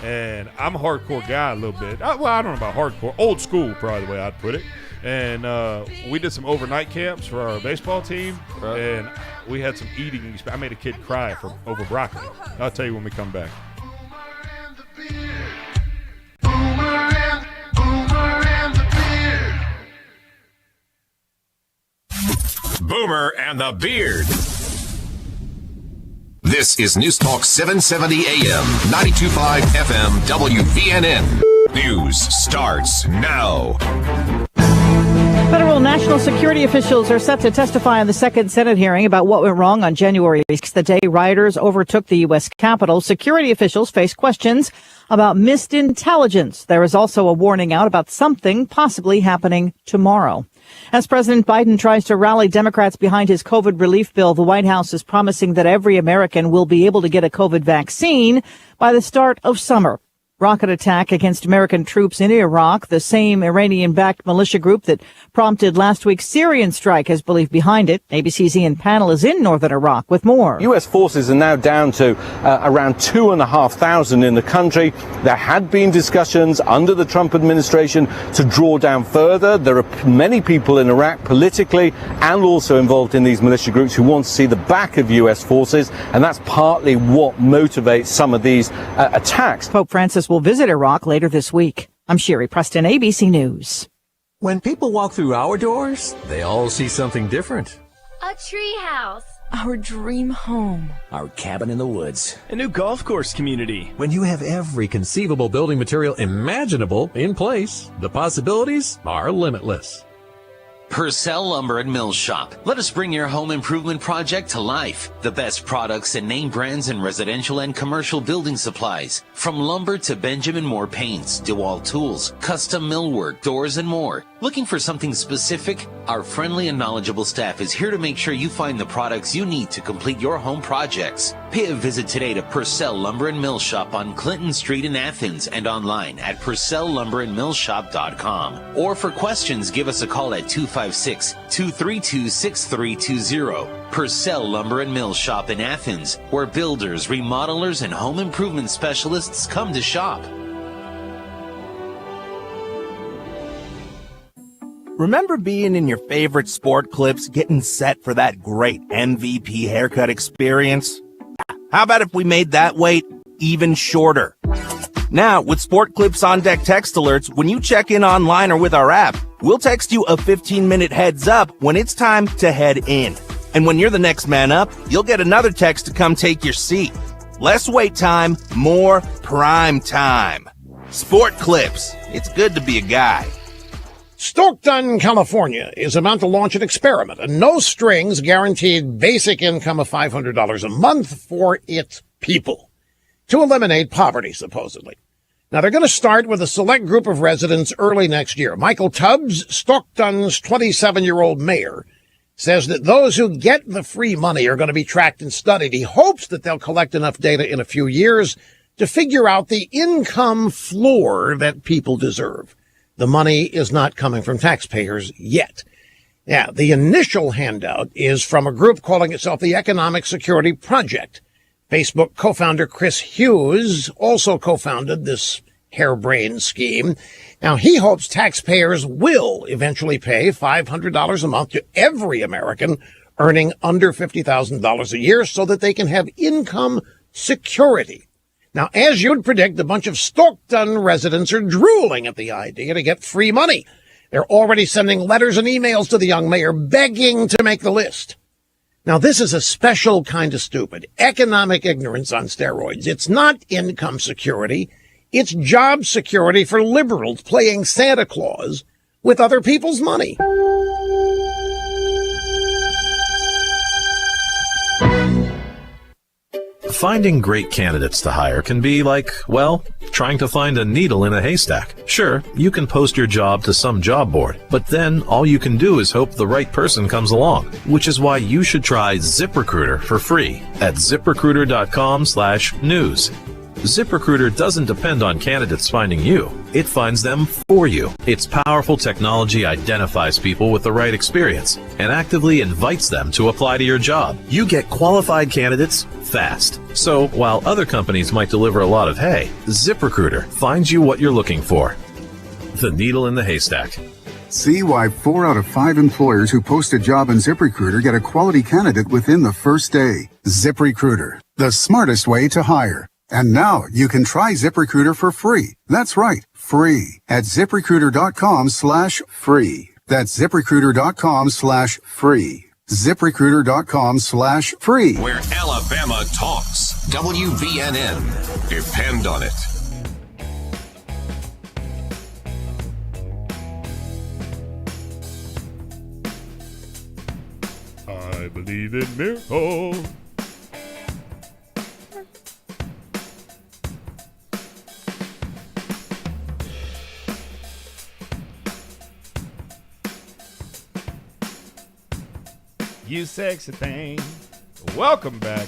And I'm a hardcore guy a little bit. I don't know about hardcore. Old school, probably the way I'd put it. And we did some overnight camps for our baseball team. Right. And we had some eating. I made a kid cry over broccoli. I'll tell you when we come back. Boomer and the Beard. This is News Talk 770 AM, 92.5 FM, WVNN. News starts now. Federal national security officials are set to testify in the second Senate hearing about what went wrong on January 6th, the day rioters overtook the U.S. Capitol. Security officials face questions about missed intelligence. There is also a warning out about something possibly happening tomorrow. As President Biden tries to rally Democrats behind his COVID relief bill, the White House is promising that every American will be able to get a COVID vaccine by the start of summer. Rocket attack against American troops in Iraq, the same Iranian-backed militia group that prompted last week's Syrian strike has believed behind it. ABC's Ian Pannell is in northern Iraq with more. U.S. forces are now down to around 2,500 in the country. There had been discussions under the Trump administration to draw down further. There are many people in Iraq politically and also involved in these militia groups who want to see the back of U.S. forces, and that's partly what motivates some of these attacks. Pope Francis will visit Iraq later this week. I'm Sherry Preston, ABC News. When people walk through our doors, they all see something different. A treehouse. Our dream home. Our cabin in the woods. A new golf course community. When you have every conceivable building material imaginable in place, the possibilities are limitless. Purcell Lumber and Mill Shop. Let us bring your home improvement project to life. The best products and name brands in residential and commercial building supplies. From lumber to Benjamin Moore paints, DeWalt tools, custom millwork, doors, and more. Looking for something specific? Our friendly and knowledgeable staff is here to make sure you find the products you need to complete your home projects. Pay a visit today to Purcell Lumber and Mill Shop on Clinton Street in Athens and online at PurcellLumberandMillShop.com. Or for questions, give us a call at 256-232-6320. Purcell Lumber and Mill Shop in Athens, where builders, remodelers, and home improvement specialists come to shop. Remember being in your favorite sport clips, getting set for that great MVP haircut experience? How about if we made that wait even shorter? Now, with Sport Clips On Deck text alerts, when you check in online or with our app, we'll text you a 15-minute heads up when it's time to head in. And when you're the next man up, you'll get another text to come take your seat. Less wait time, more prime time. Sport Clips. It's good to be a guy. Stockton, California is about to launch an experiment, a no-strings guaranteed basic income of $500 a month for its people to eliminate poverty, supposedly. Now, they're going to start with a select group of residents early next year. Michael Tubbs, Stockton's 27-year-old mayor, says that those who get the free money are going to be tracked and studied. He hopes that they'll collect enough data in a few years to figure out the income floor that people deserve. The money is not coming from taxpayers yet. Yeah, the initial handout is from a group calling itself the Economic Security Project. Facebook co-founder Chris Hughes also co-founded this harebrained scheme. Now, he hopes taxpayers will eventually pay $500 a month to every American earning under $50,000 a year so that they can have income security. Now, as you'd predict, a bunch of Stockton residents are drooling at the idea to get free money. They're already sending letters and emails to the young mayor begging to make the list. Now, this is a special kind of stupid. Economic ignorance on steroids. It's not income security. It's job security for liberals playing Santa Claus with other people's money. Finding great candidates to hire can be like, well, trying to find a needle in a haystack. Sure, you can post your job to some job board, but then all you can do is hope the right person comes along, which is why you should try ZipRecruiter for free at ZipRecruiter.com/news. ZipRecruiter doesn't depend on candidates finding you. It finds them for you. Its powerful technology identifies people with the right experience and actively invites them to apply to your job. You get qualified candidates fast. So while other companies might deliver a lot of hay, ZipRecruiter finds you what you're looking for. The needle in the haystack. See why 4 out of 5 employers who post a job on ZipRecruiter get a quality candidate within the first day. ZipRecruiter, the smartest way to hire. And now you can try ZipRecruiter for free. That's right, free at ZipRecruiter.com/free. That's ZipRecruiter.com/free. ZipRecruiter.com/free. Where Alabama talks. WVNN. Depend on it. I believe in miracles. You sexy thing. Welcome back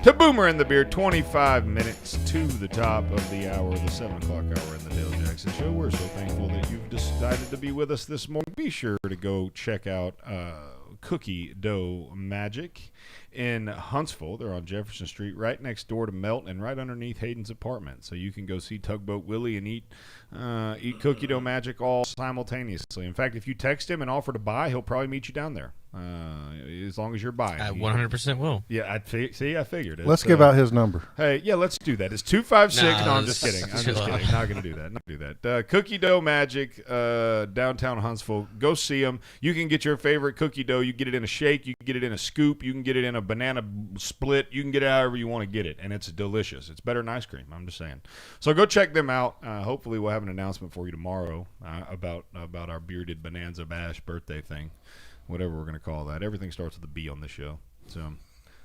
to Boomer and the Beard. 25 minutes to the top of the hour, the 7 o'clock hour in the Dale Jackson Show. We're so thankful that you've decided to be with us this morning. Be sure to go check out Cookie Dough Magic in Huntsville. They're on Jefferson Street, right next door to Melt and right underneath Hayden's apartment. So you can go see Tugboat Willie and eat Cookie Dough Magic all simultaneously. In fact, if you text him and offer to buy, he'll probably meet you down there. As long as you're buying. I 100% will. Yeah, I figured. Let's give out his number. Hey, yeah, let's do that. It's 256. No, I'm just kidding. I'm just kidding. Not going to do that. Not do that. Cookie Dough Magic, downtown Huntsville. Go see them. You can get your favorite cookie dough. You can get it in a shake. You can get it in a scoop. You can get it in a banana split. You can get it however you want to get it, and it's delicious. It's better than ice cream. I'm just saying. So go check them out. Hopefully, we'll have an announcement for you tomorrow about our bearded bonanza bash birthday thing. Whatever we're going to call that. Everything starts with a B on this show. So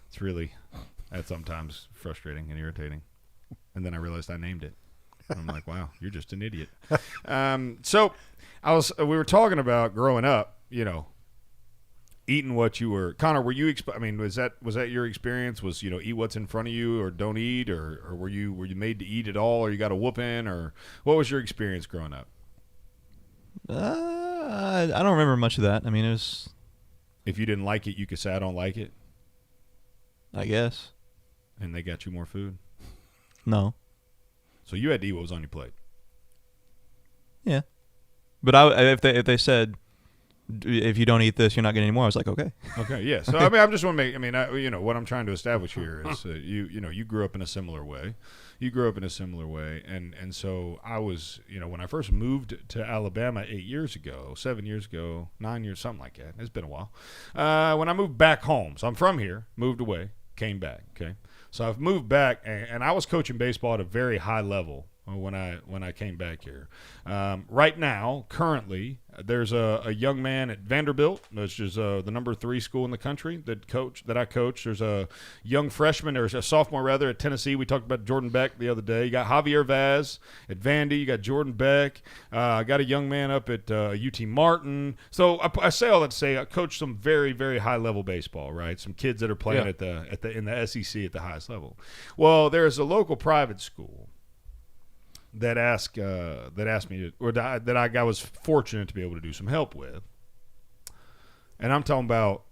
it's really, that's sometimes frustrating and irritating. And then I realized I named it. And I'm like, wow, you're just an idiot. So we were talking about growing up, eating what you were. Connor, were you, was that your experience? Was, eat what's in front of you or don't eat? Or were you made to eat it all, or you got a whooping? Or what was your experience growing up? I don't remember much of that. It was... If you didn't like it, you could say, I don't like it? I guess. And they got you more food? No. So you had to eat what was on your plate? Yeah. But if they said, if you don't eat this, you're not getting any more, I was like, okay. Okay, yeah. So, I just want to make, what I'm trying to establish here is you grew up in a similar way. And so I was, when I first moved to Alabama 8 years ago, 7 years ago, 9 years, something like that. It's been a while. When I moved back home, so I'm from here, moved away, came back, okay? So I've moved back, and I was coaching baseball at a very high level when I came back here. Right now, currently, there's a young man at Vanderbilt, which is the number 3 school in the country that I coach. There's a young freshman, or a sophomore rather, at Tennessee. We talked about Jordan Beck the other day. You got Javier Vaz at Vandy. You got Jordan Beck. I got a young man up at UT Martin. So I say all that to say I coach some very, very high level baseball. Right, some kids that are playing in the SEC at the highest level. Well, there's a local private school that asked me to, or that I was fortunate to be able to do some help with. And I'm talking about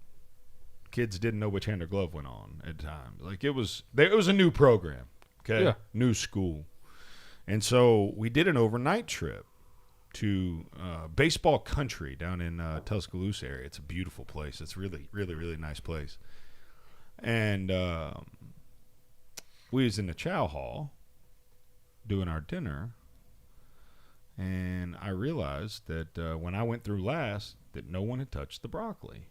kids didn't know which hand their glove went on at times. Like it was a new program, okay, new school, and so we did an overnight trip to baseball country down in Tuscaloosa area. It's a beautiful place. It's really, really, really nice place. And we was in the chow hall doing our dinner, and I realized that when I went through last, that no one had touched the broccoli.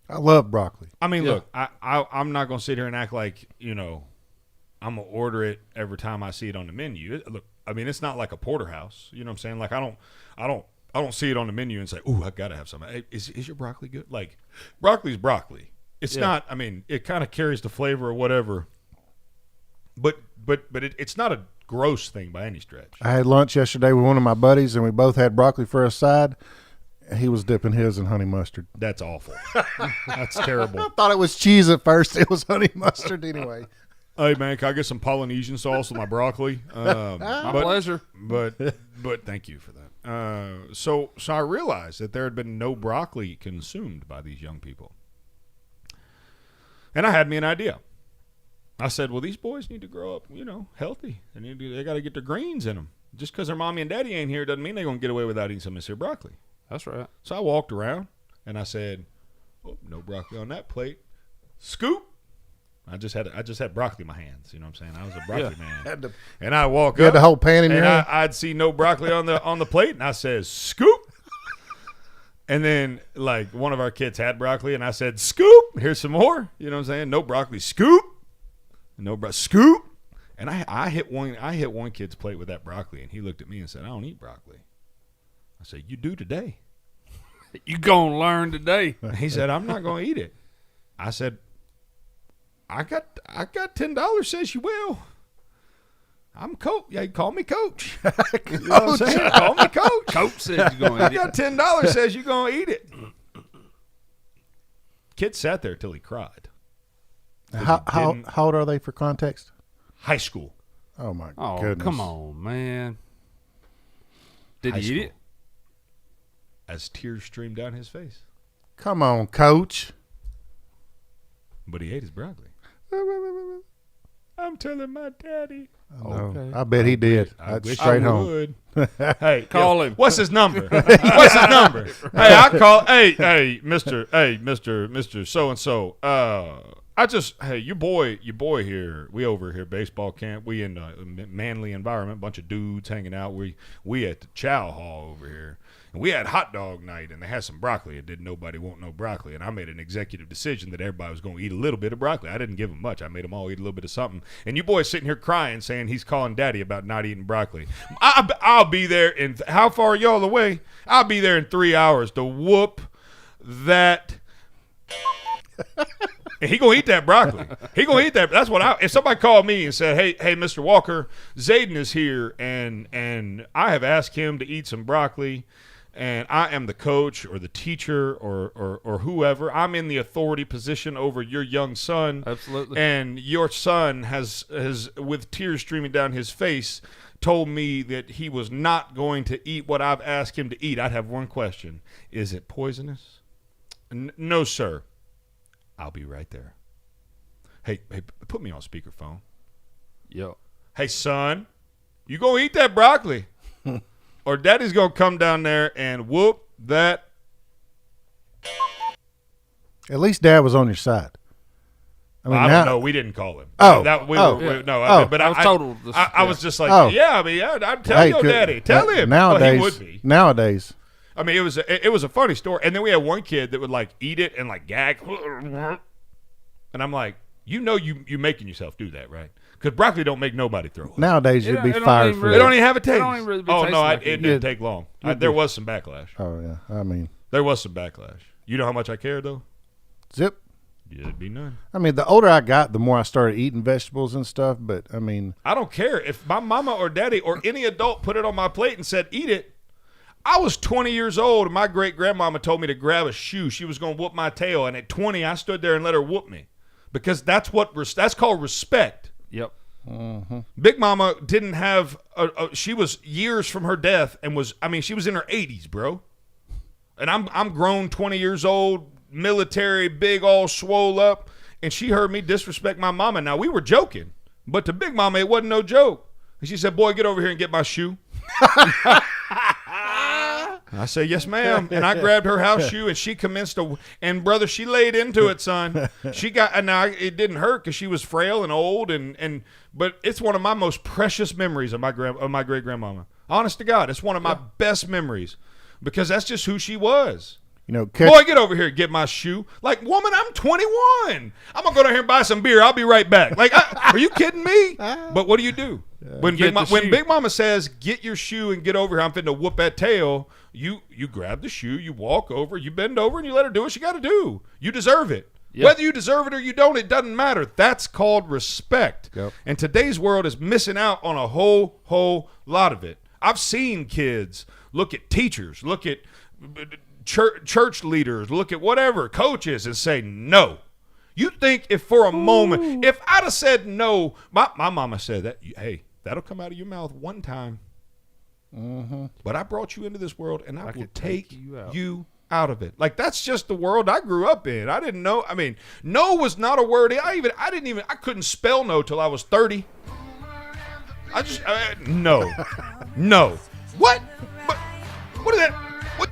I love broccoli. I mean, look, I'm not going to sit here and act like, I'm going to order it every time I see it on the menu. Look, I mean, it's not like a porterhouse. You know what I'm saying? Like, I don't see it on the menu and say, "Ooh, I got to have some." Hey, is your broccoli good? Like, broccoli's broccoli. It's not, I mean, it kind of carries the flavor or whatever. But it's not a gross thing by any stretch. I had lunch yesterday with one of my buddies, and we both had broccoli for a side. He was dipping his in honey mustard. That's awful. That's terrible. I thought it was cheese at first. It was honey mustard anyway. Hey, man, can I get some Polynesian sauce with my broccoli? My pleasure. But thank you for that. So I realized that there had been no broccoli consumed by these young people. And I had me an idea. I said, well, these boys need to grow up, healthy. They got to get their greens in them. Just because their mommy and daddy ain't here doesn't mean they're going to get away without eating some of this here broccoli. That's right. So I walked around, and I said, oh, no broccoli on that plate. Scoop. I just had broccoli in my hands. You know what I'm saying? I was a broccoli man. And I walk up. You had the whole pan in your hand? I'd see no broccoli on the plate, and I said, scoop. And then, like, one of our kids had broccoli, and I said, scoop. Here's some more. You know what I'm saying? No broccoli. Scoop. No scoop. And I hit one kid's plate with that broccoli, and he looked at me and said, I don't eat broccoli. I said, you do today. You gonna learn today. He said, I'm not gonna eat it. I said, I got $10 says you will. I'm coach. Yeah, call me coach. You know what I'm saying? Call me coach. Coach says you're gonna eat it. I got $10 says you're gonna eat it. Kid sat there till he cried. How old are they for context? High school. Oh my Oh, goodness! come on, man. Did High he eat school. it? As tears streamed down his face. Come on, coach. But he ate his broccoli. I'm telling my daddy. Okay. I bet he did. I That's wish straight I home. would. Hey, Call him. What's his number? What's his number? Hey, I call. Hey, Mister so and so. Your boy here. We over here baseball camp. We in a manly environment. Bunch of dudes hanging out. We at the chow hall over here. And we had hot dog night, and they had some broccoli. And didn't nobody want no broccoli. And I made an executive decision that everybody was going to eat a little bit of broccoli. I didn't give them much. I made them all eat a little bit of something. And you boys sitting here crying, saying he's calling daddy about not eating broccoli. I'll be there in how far are y'all away? I'll be there in 3 hours to whoop that. And he gonna eat that broccoli. He gonna eat that. That's what if somebody called me and said, "Hey, Mr. Walker, Zayden is here, and I have asked him to eat some broccoli, and I am the coach or the teacher or whoever. I'm in the authority position over your young son. Absolutely. And your son has with tears streaming down his face told me that he was not going to eat what I've asked him to eat. I'd have one question: is it poisonous? No, sir. I'll be right there. Hey, put me on speakerphone. Yo. Hey, son, you gonna eat that broccoli, or daddy's gonna come down there and whoop that. At least dad was on your side. I don't know. We didn't call him. Oh. But I was just like, I'd tell your daddy. Tell him. Nowadays, he would be. Nowadays. I mean, it was a funny story. And then we had one kid that would like eat it and like gag. And I'm like, you making yourself do that, right? Because broccoli don't make nobody throw up. Nowadays, you'd be fired for They that. don't even have a taste. don't even really be oh, tasting no, like it didn't take long. There was some backlash. Oh, yeah. I mean. There was some backlash. You know how much I cared, though? Zip. Yeah, it'd be none. I mean, the older I got, the more I started eating vegetables and stuff. But, I mean. I don't care. If my mama or daddy or any adult put it on my plate and said, eat it, I was 20 years old, and my great-grandmama told me to grab a shoe. She was going to whoop my tail. And at 20, I stood there and let her whoop me. Because that's called respect. Yep. Mm-hmm. Big Mama didn't have she was years from her death and she was in her 80s, bro. And I'm grown, 20 years old, military, big, all swole up, and she heard me disrespect my mama. Now, we were joking, but to Big Mama, it wasn't no joke. And she said, boy, get over here and get my shoe. I said, yes, ma'am. And I grabbed her house shoe, and she commenced and brother, she laid into it, son. She got, and now it didn't hurt because she was frail and old, but it's one of my most precious memories of my great grandmama. Honest to God, it's one of my best memories because that's just who she was. You know, boy, get over here and get my shoe. Like, woman, I'm 21. I'm gonna go down here and buy some beer. I'll be right back. Like, are you kidding me? But what do? When Big Mama says, get your shoe and get over here, I'm finna whoop that tail, you grab the shoe, you walk over, you bend over, and you let her do what she got to do. You deserve it. Yep. Whether you deserve it or you don't, it doesn't matter. That's called respect. Yep. And today's world is missing out on a whole lot of it. I've seen kids look at teachers, look at church leaders, look at whatever, coaches, and say no. You think if for a moment, if I'd have said no, my mama said that, hey, that'll come out of your mouth one time. Mm-hmm. But I brought you into this world, and I will take you out of it. Like, that's just the world I grew up in. I didn't know. I mean, no was not a word. I couldn't spell no till I was 30. No. What? What is that? What?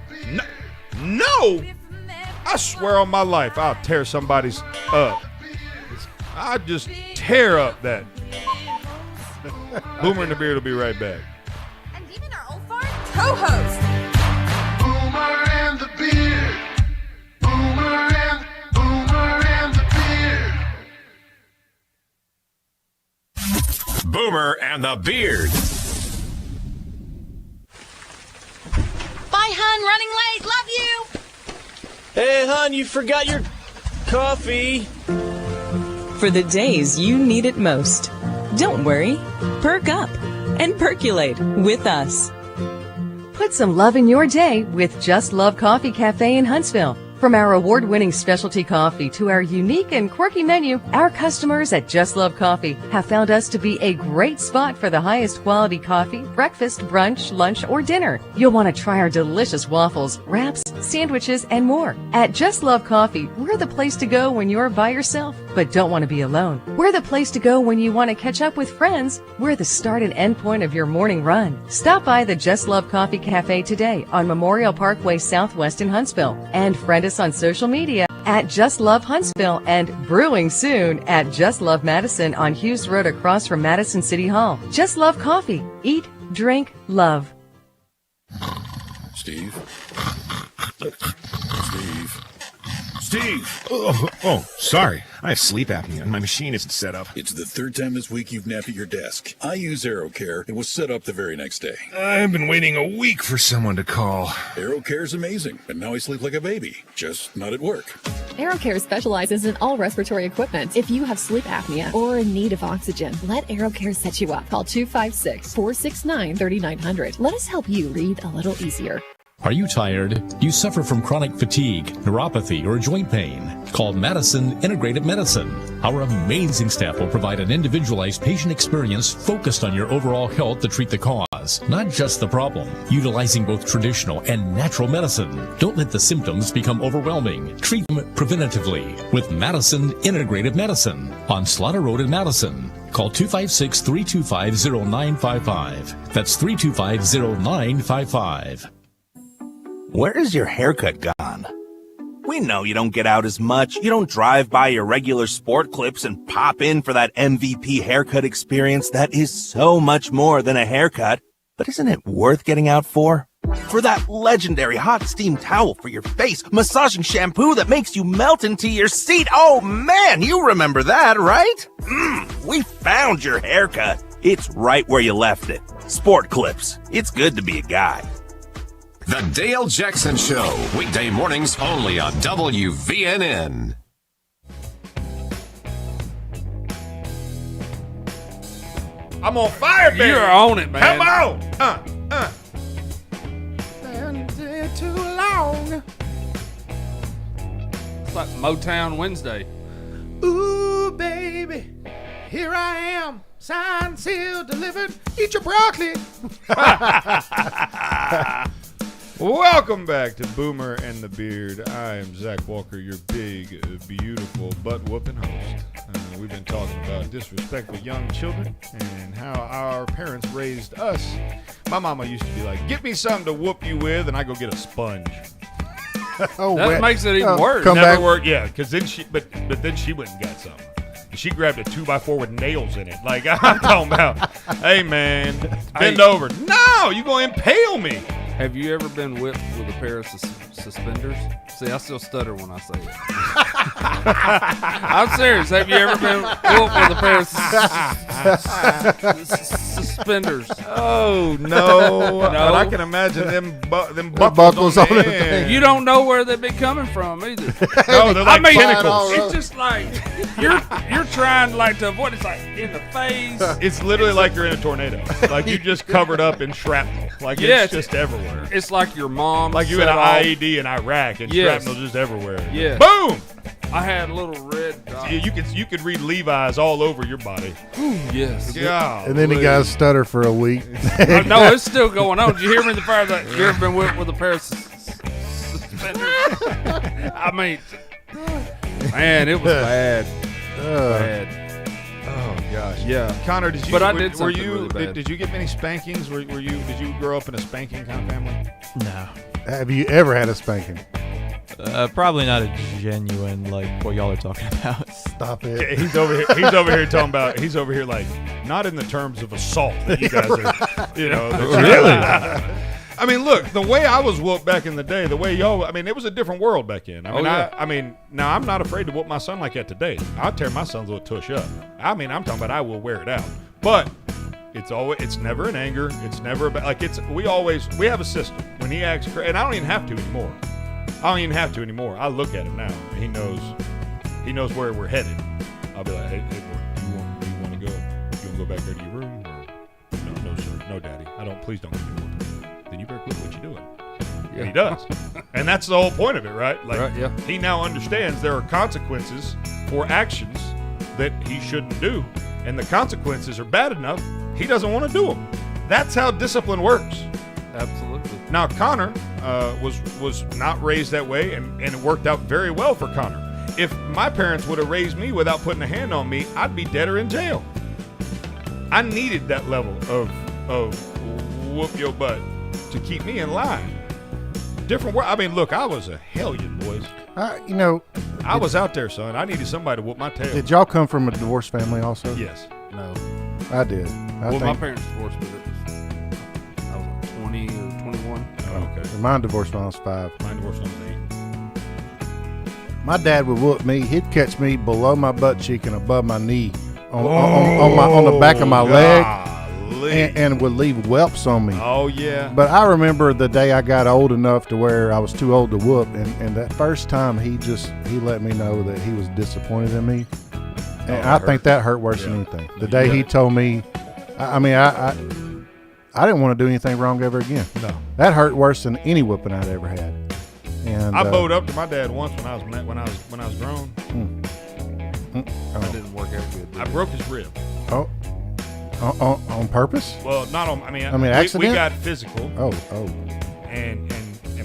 No. I swear on my life, I'll tear somebody's up. I just tear up that. Boomer and the Beard will be right back. And even our old farm co-host. Boomer and the Beard. Boomer and the Beard. Boomer and the Beard. Bye, hon. Running late. Love you. Hey, hon, you forgot your coffee. For the days you need it most. Don't worry. Perk up and percolate with us. Put some love in your day with Just Love Coffee Cafe in Huntsville. From our award-winning specialty coffee to our unique and quirky menu, our customers at Just Love Coffee have found us to be a great spot for the highest quality coffee, breakfast, brunch, lunch, or dinner. You'll want to try our delicious waffles, wraps, sandwiches, and more. At Just Love Coffee, we're the place to go when you're by yourself, but don't want to be alone. We're the place to go when you want to catch up with friends. We're the start and end point of your morning run. Stop by the Just Love Coffee Cafe today on Memorial Parkway Southwest in Huntsville, and friend us on social media at Just Love Huntsville and brewing soon at Just Love Madison on Hughes Road across from Madison City Hall. Just Love Coffee. Eat, drink, love. Steve. Oh, sorry. I have sleep apnea and my machine isn't set up. It's the third time this week you've napped at your desk. I use AeroCare and was set up the very next day. I've been waiting a week for someone to call. AeroCare is amazing, and now I sleep like a baby, just not at work. AeroCare specializes in all respiratory equipment. If you have sleep apnea or in need of oxygen, let AeroCare set you up. Call 256-469-3900. Let us help you breathe a little easier. Are you tired? Do you suffer from chronic fatigue, neuropathy, or joint pain? Call Madison Integrative Medicine. Our amazing staff will provide an individualized patient experience focused on your overall health to treat the cause, not just the problem. Utilizing both traditional and natural medicine. Don't let the symptoms become overwhelming. Treat them preventatively with Madison Integrative Medicine on Slaughter Road in Madison. Call 256-325-0955. That's 325-0955. Where is your haircut gone? We know you don't get out as much. You don't drive by your regular sport clips and pop in for that MVP haircut experience that is so much more than a haircut. But isn't it worth getting out for? For that legendary hot steam towel for your face, massaging shampoo that makes you melt into your seat. Oh man, you remember that, right? We found your haircut. It's right where you left it. Sport Clips. It's good to be a guy. The Dale Jackson Show, weekday mornings only on WVNN. I'm on fire, baby. You're on it, man. Come on. Too long. It's like Motown Wednesday. Ooh, baby, here I am. Signed, sealed, delivered. Eat your broccoli. Welcome back to Boomer and the Beard. I am Zach Walker, your big, beautiful, butt-whooping host. We've been talking about disrespectful young children and how our parents raised us. My mama used to be like, get me something to whoop you with, and I go get a sponge. That makes it even worse. Never worked, yeah, because then but then she went and got something. She grabbed a 2x4 with nails in it. Like, I'm talking about, hey, man, bend over. No, you going to impale me. Have you ever been whipped with a pair of suspenders? See, I still stutter when I say it. I'm serious. Have you ever been whipped with a pair of suspenders? Oh, no. But I can imagine them buckles on the thing. You don't know where they've been coming from either. No, they're like tentacles. It's just like you're trying like to avoid. It's like in the face. It's literally like you're in a tornado. Like you just covered up in shrapnel. Like it's just everywhere. It's like your mom. Like you in an IED in Iraq and shrapnel just everywhere. Yeah. Boom. I had a little red dot. You could read Levi's all over your body. Ooh, yes. Yeah. And then the guys stutter for a week. No, it's still going on. Did you hear me in the fire? That you ever been whipped with a pair of suspenders? I mean, man, it was bad. Bad. Oh gosh. Yeah. Connor, did you? But I were, did were something you? really bad. Did you get many spankings? Did you grow up in a spanking kind of family? No. Have you ever had a spanking? Probably not a genuine like what y'all are talking about. Stop it. Yeah, he's over here. He's over here talking about. He's over here like not in the terms of assault that you guys are. You know. Really? I mean, look, the way I was whooped back in the day, the way y'all. I mean, it was a different world back then. I mean, now I'm not afraid to whoop my son like that today. I'll tear my son's little tush up. I mean, I'm talking about I will wear it out. But it's never in anger. It's never about like we have a system when he acts crazy, and I don't even have to anymore. I look at him now. He knows where we're headed. I'll be like, hey, boy, do you want to go? You want to go back there to your room? Or no, sir, no, daddy. Please don't give me whooping. Then you better quit what you're doing. Yeah. He does, and that's the whole point of it, right? Like, right, yeah. He now understands there are consequences for actions that he shouldn't do, and the consequences are bad enough. He doesn't want to do them. That's how discipline works. Absolutely. Now, Connor was not raised that way, and it worked out very well for Connor. If my parents would have raised me without putting a hand on me, I'd be dead or in jail. I needed that level of whoop your butt to keep me in line. Different world. I mean, look, I was a hellion, boys. I was out there, son. I needed somebody to whoop my tail. Did y'all come from a divorced family also? Yes. No. I did. My parents divorced, but I was like 20 or 21. Oh, okay. Mine divorced when I was 5. Mine divorced when I was 8. My dad would whoop me. He'd catch me below my butt cheek and above my knee on the back of my leg. And would leave whelps on me. Oh, yeah. But I remember the day I got old enough to where I was too old to whoop, and that first time he let me know that he was disappointed in me. And I think that hurt worse than anything. The day he told me, I didn't want to do anything wrong ever again. No. That hurt worse than any whooping I'd ever had. And I bowed up to my dad once when I was grown. That didn't work out good. I broke his rib. Oh. On purpose? Well, not on. I mean, accident? We got physical. Oh. And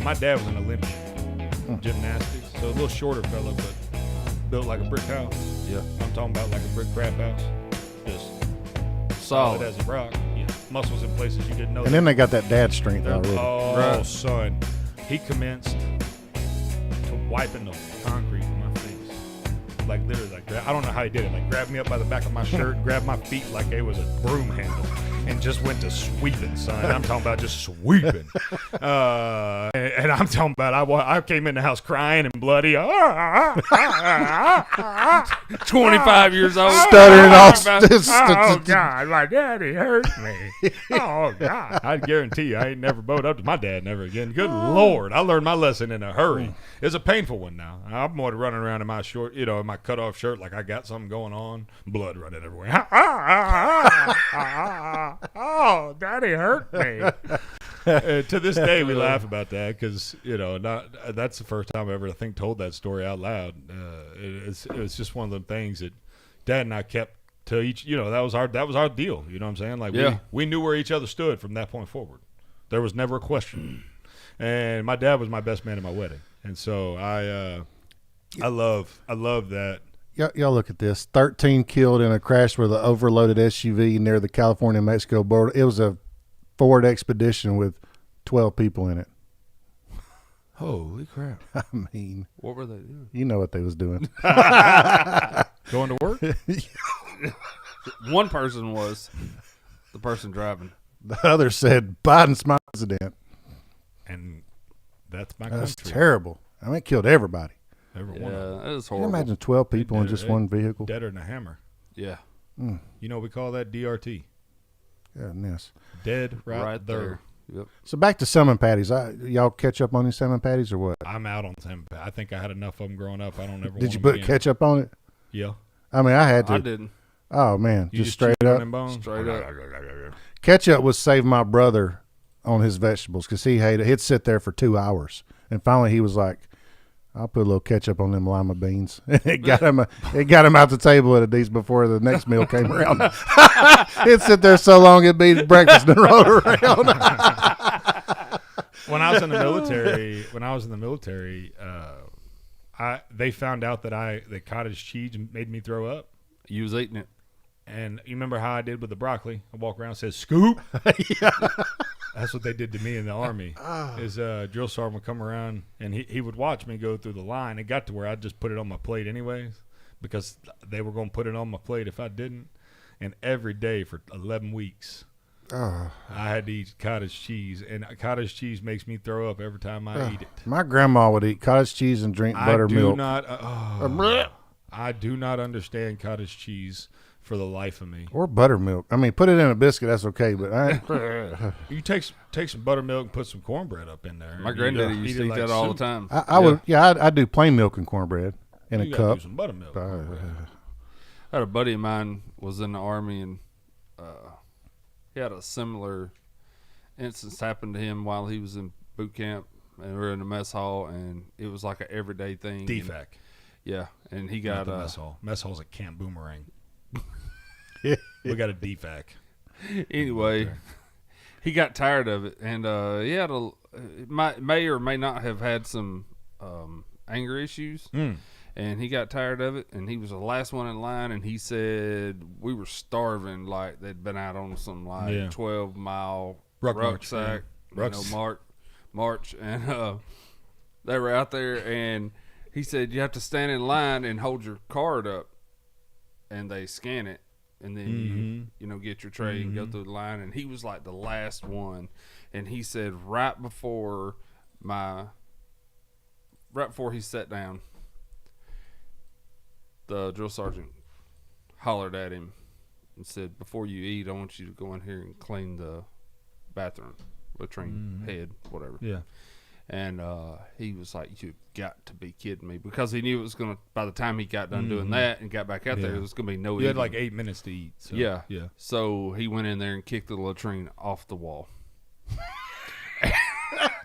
my dad was an Olympian, gymnastics. So a little shorter fella, but built like a brick house. Yeah, I'm talking about like a brick crap house, just solid as a rock. Yeah, muscles in places you didn't know. And then they got that dad strength already. Oh, son, he commenced to wiping the concrete from my face. like literally, like I don't know how he did it. Like grabbed me up by the back of my shirt, grabbed my feet like it was a broom handle, and just went to sweeping, son. I'm talking about just sweeping. And I'm talking about I came in the house crying and bloody. 25 years old. Stuttering all. Oh, God, my daddy hurt me. Oh, God. I guarantee you, I ain't never bowed up to my dad never again. Good Lord. I learned my lesson in a hurry. It's a painful one now. I'm more running around in my short, in my cutoff shirt like I got something going on. Blood running everywhere. Oh, daddy hurt me. To this day, we laugh about that because, that's the first time I ever, I think, told that story out loud. It was just one of the things that Dad and I kept to each, that was our deal. You know what I'm saying? Like, we knew where each other stood from that point forward. There was never a question. And my dad was my best man at my wedding. And so I love that. Y'all look at this. 13 killed in a crash with an overloaded SUV near the California-Mexico border. It was a Ford Expedition with 12 people in it. Holy crap. I mean. What were they doing? You know what they was doing. Going to work? One person was the person driving. The other said, Biden's my president. And that's my country. That's terrible. I mean, it killed everybody. Everyone. Yeah, it was Can horrible. you imagine 12 people in just one vehicle? Deader than a hammer. Yeah. Mm. You know what we call that? DRT. Goodness. Dead right there. Yep. So back to salmon patties. Y'all catch up on these salmon patties or what? I'm out on salmon patties. I think I had enough of them growing up. I don't ever. Did you put ketchup on it? Yeah. I mean, I had to. I didn't. Oh man, You just straight up. Straight up. Ketchup was save my brother on his vegetables because he hated. He'd sit there for 2 hours, and finally he was like, "I'll put a little ketchup on them lima beans." It got him out the table at a decent before the next meal came around. He'd sit there so long it'd be breakfast and roll around. When I was in the military, they found out that cottage cheese made me throw up. You was eating it. And you remember how I did with the broccoli? I walk around and says, "Scoop." Yeah. That's what they did to me in the Army. Is drill sergeant would come around, and he would watch me go through the line. It got to where I'd just put it on my plate anyways because they were going to put it on my plate if I didn't. And every day for 11 weeks, I had to eat cottage cheese. And cottage cheese makes me throw up every time I eat it. My grandma would eat cottage cheese and drink buttermilk. I do not understand cottage cheese for the life of me. Or buttermilk. I mean, put it in a biscuit, that's okay, but you take some buttermilk and put some cornbread up in there. My granddaddy used to eat that all the time. I do plain milk and cornbread in a cup. Do some buttermilk. I had a buddy of mine was in the Army, and he had a similar instance happen to him while he was in boot camp, and we were in the mess hall, and it was like an everyday thing. DFAC. Yeah, and he got a mess hall. Mess hall's a Camp Boomerang. We got a DFAC. Anyway, he got tired of it, and he had may or may not have had some anger issues, and he got tired of it, and he was the last one in line, and he said we were starving, like they'd been out on some 12-mile rucksack march, and they were out there, and he said you have to stand in line and hold your card up, and they scan it, and then you get your tray and go through the line. And he was like the last one, and he said right before he sat down, the drill sergeant hollered at him and said, "Before you eat, I want you to go in here and clean the bathroom, latrine, head, whatever." Yeah. And he was like, "You've got to be kidding me," because he knew it was going to, by the time he got done doing that and got back out there, it was going to be no eating. You had like 8 minutes to eat. So, yeah. Yeah. So he went in there and kicked the latrine off the wall.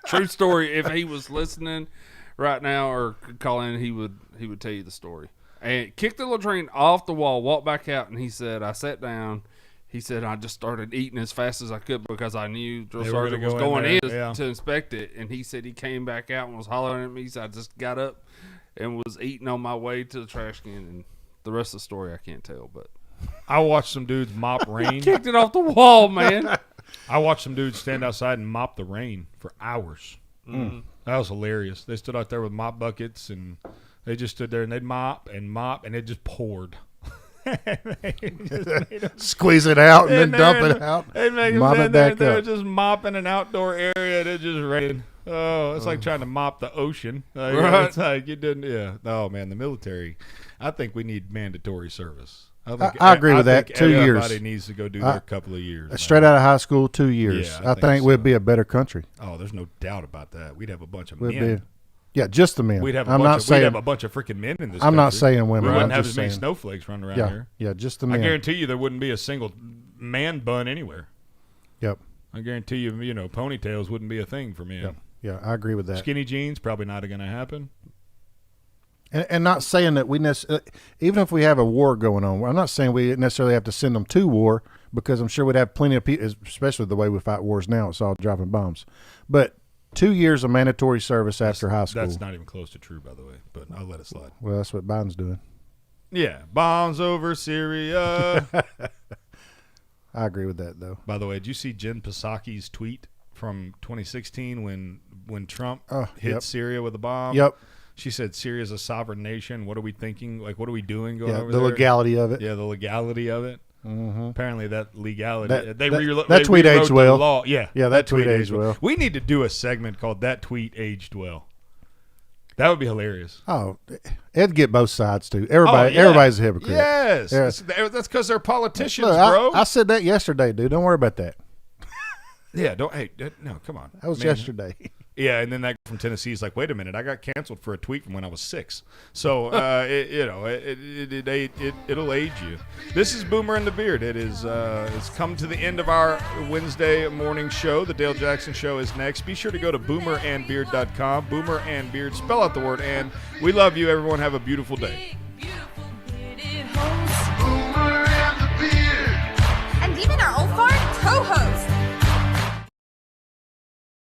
True story. If he was listening right now or calling, he would tell you the story. And kicked the latrine off the wall, walked back out, and he said, "I sat down." He said, "I just started eating as fast as I could because I knew drill sergeant was going in to inspect it." And he said he came back out and was hollering at me. So I just got up and was eating on my way to the trash can. And the rest of the story I can't tell. But I watched some dudes mop rain. Kicked it off the wall, man. I watched some dudes stand outside and mop the rain for hours. Mm. That was hilarious. They stood out there with mop buckets and They just stood there and they'd mop, and it just poured. Squeeze it out and then dump it out. They'd make them mop stand it there. back They were up. just mopping an outdoor area, and it just rained. Oh, it's like trying to mop the ocean. Right. It's like you didn't. Yeah. Oh man, the military. I think we need mandatory service. I agree with that. Think 2 years. Everybody needs to go do their couple of years. Straight out of high school, 2 years. Yeah, I think we'd be a better country. Oh, there's no doubt about that. We'd have a bunch of We'd men. be. Yeah, just the men. We'd have I'm a not bunch of, saying, we'd have a bunch of freaking men in this I'm not country. saying women. We wouldn't I'm have just as many saying. snowflakes running around Yeah, here. yeah, just the I men. guarantee you there wouldn't be a single man bun anywhere. Yep. I guarantee you, ponytails wouldn't be a thing for men. Yep. Yeah, I agree with that. Skinny jeans, probably not going to happen. And not saying that we even if we have a war going on, I'm not saying we necessarily have to send them to war, because I'm sure we'd have plenty of people, especially the way we fight wars now. It's all dropping bombs. But 2 years of mandatory service after high school. That's not even close to true, by the way, but I'll let it slide. Well, that's what Biden's doing. Yeah, bombs over Syria. I agree with that, though. By the way, did you see Jen Psaki's tweet from 2016 when Trump hit Syria with a bomb? Yep. She said, Syria's a sovereign nation. What are we thinking? Like, what are we doing going over the there? legality of it. Yeah, the legality of it. Mm-hmm. Apparently, that legality. That they tweet rewrote aged the well. law. Yeah, that tweet aged well. We need to do a segment called "That Tweet Aged Well." That would be hilarious. Oh, it'd get both sides too. Everybody's a hypocrite. Yes, Yeah. that's because they're politicians, Look, bro. I said that yesterday, dude. Don't worry about that. Yeah, no, come on. That was yesterday. Yeah, and then that guy from Tennessee is like, wait a minute, I got canceled for a tweet from when I was 6. So, it'll age you. This is Boomer and the Beard. It's come to the end of our Wednesday morning show. The Dale Jackson Show is next. Be sure to go to boomerandbeard.com. Boomer and Beard. Spell out the word and. We love you, everyone. Have a beautiful day.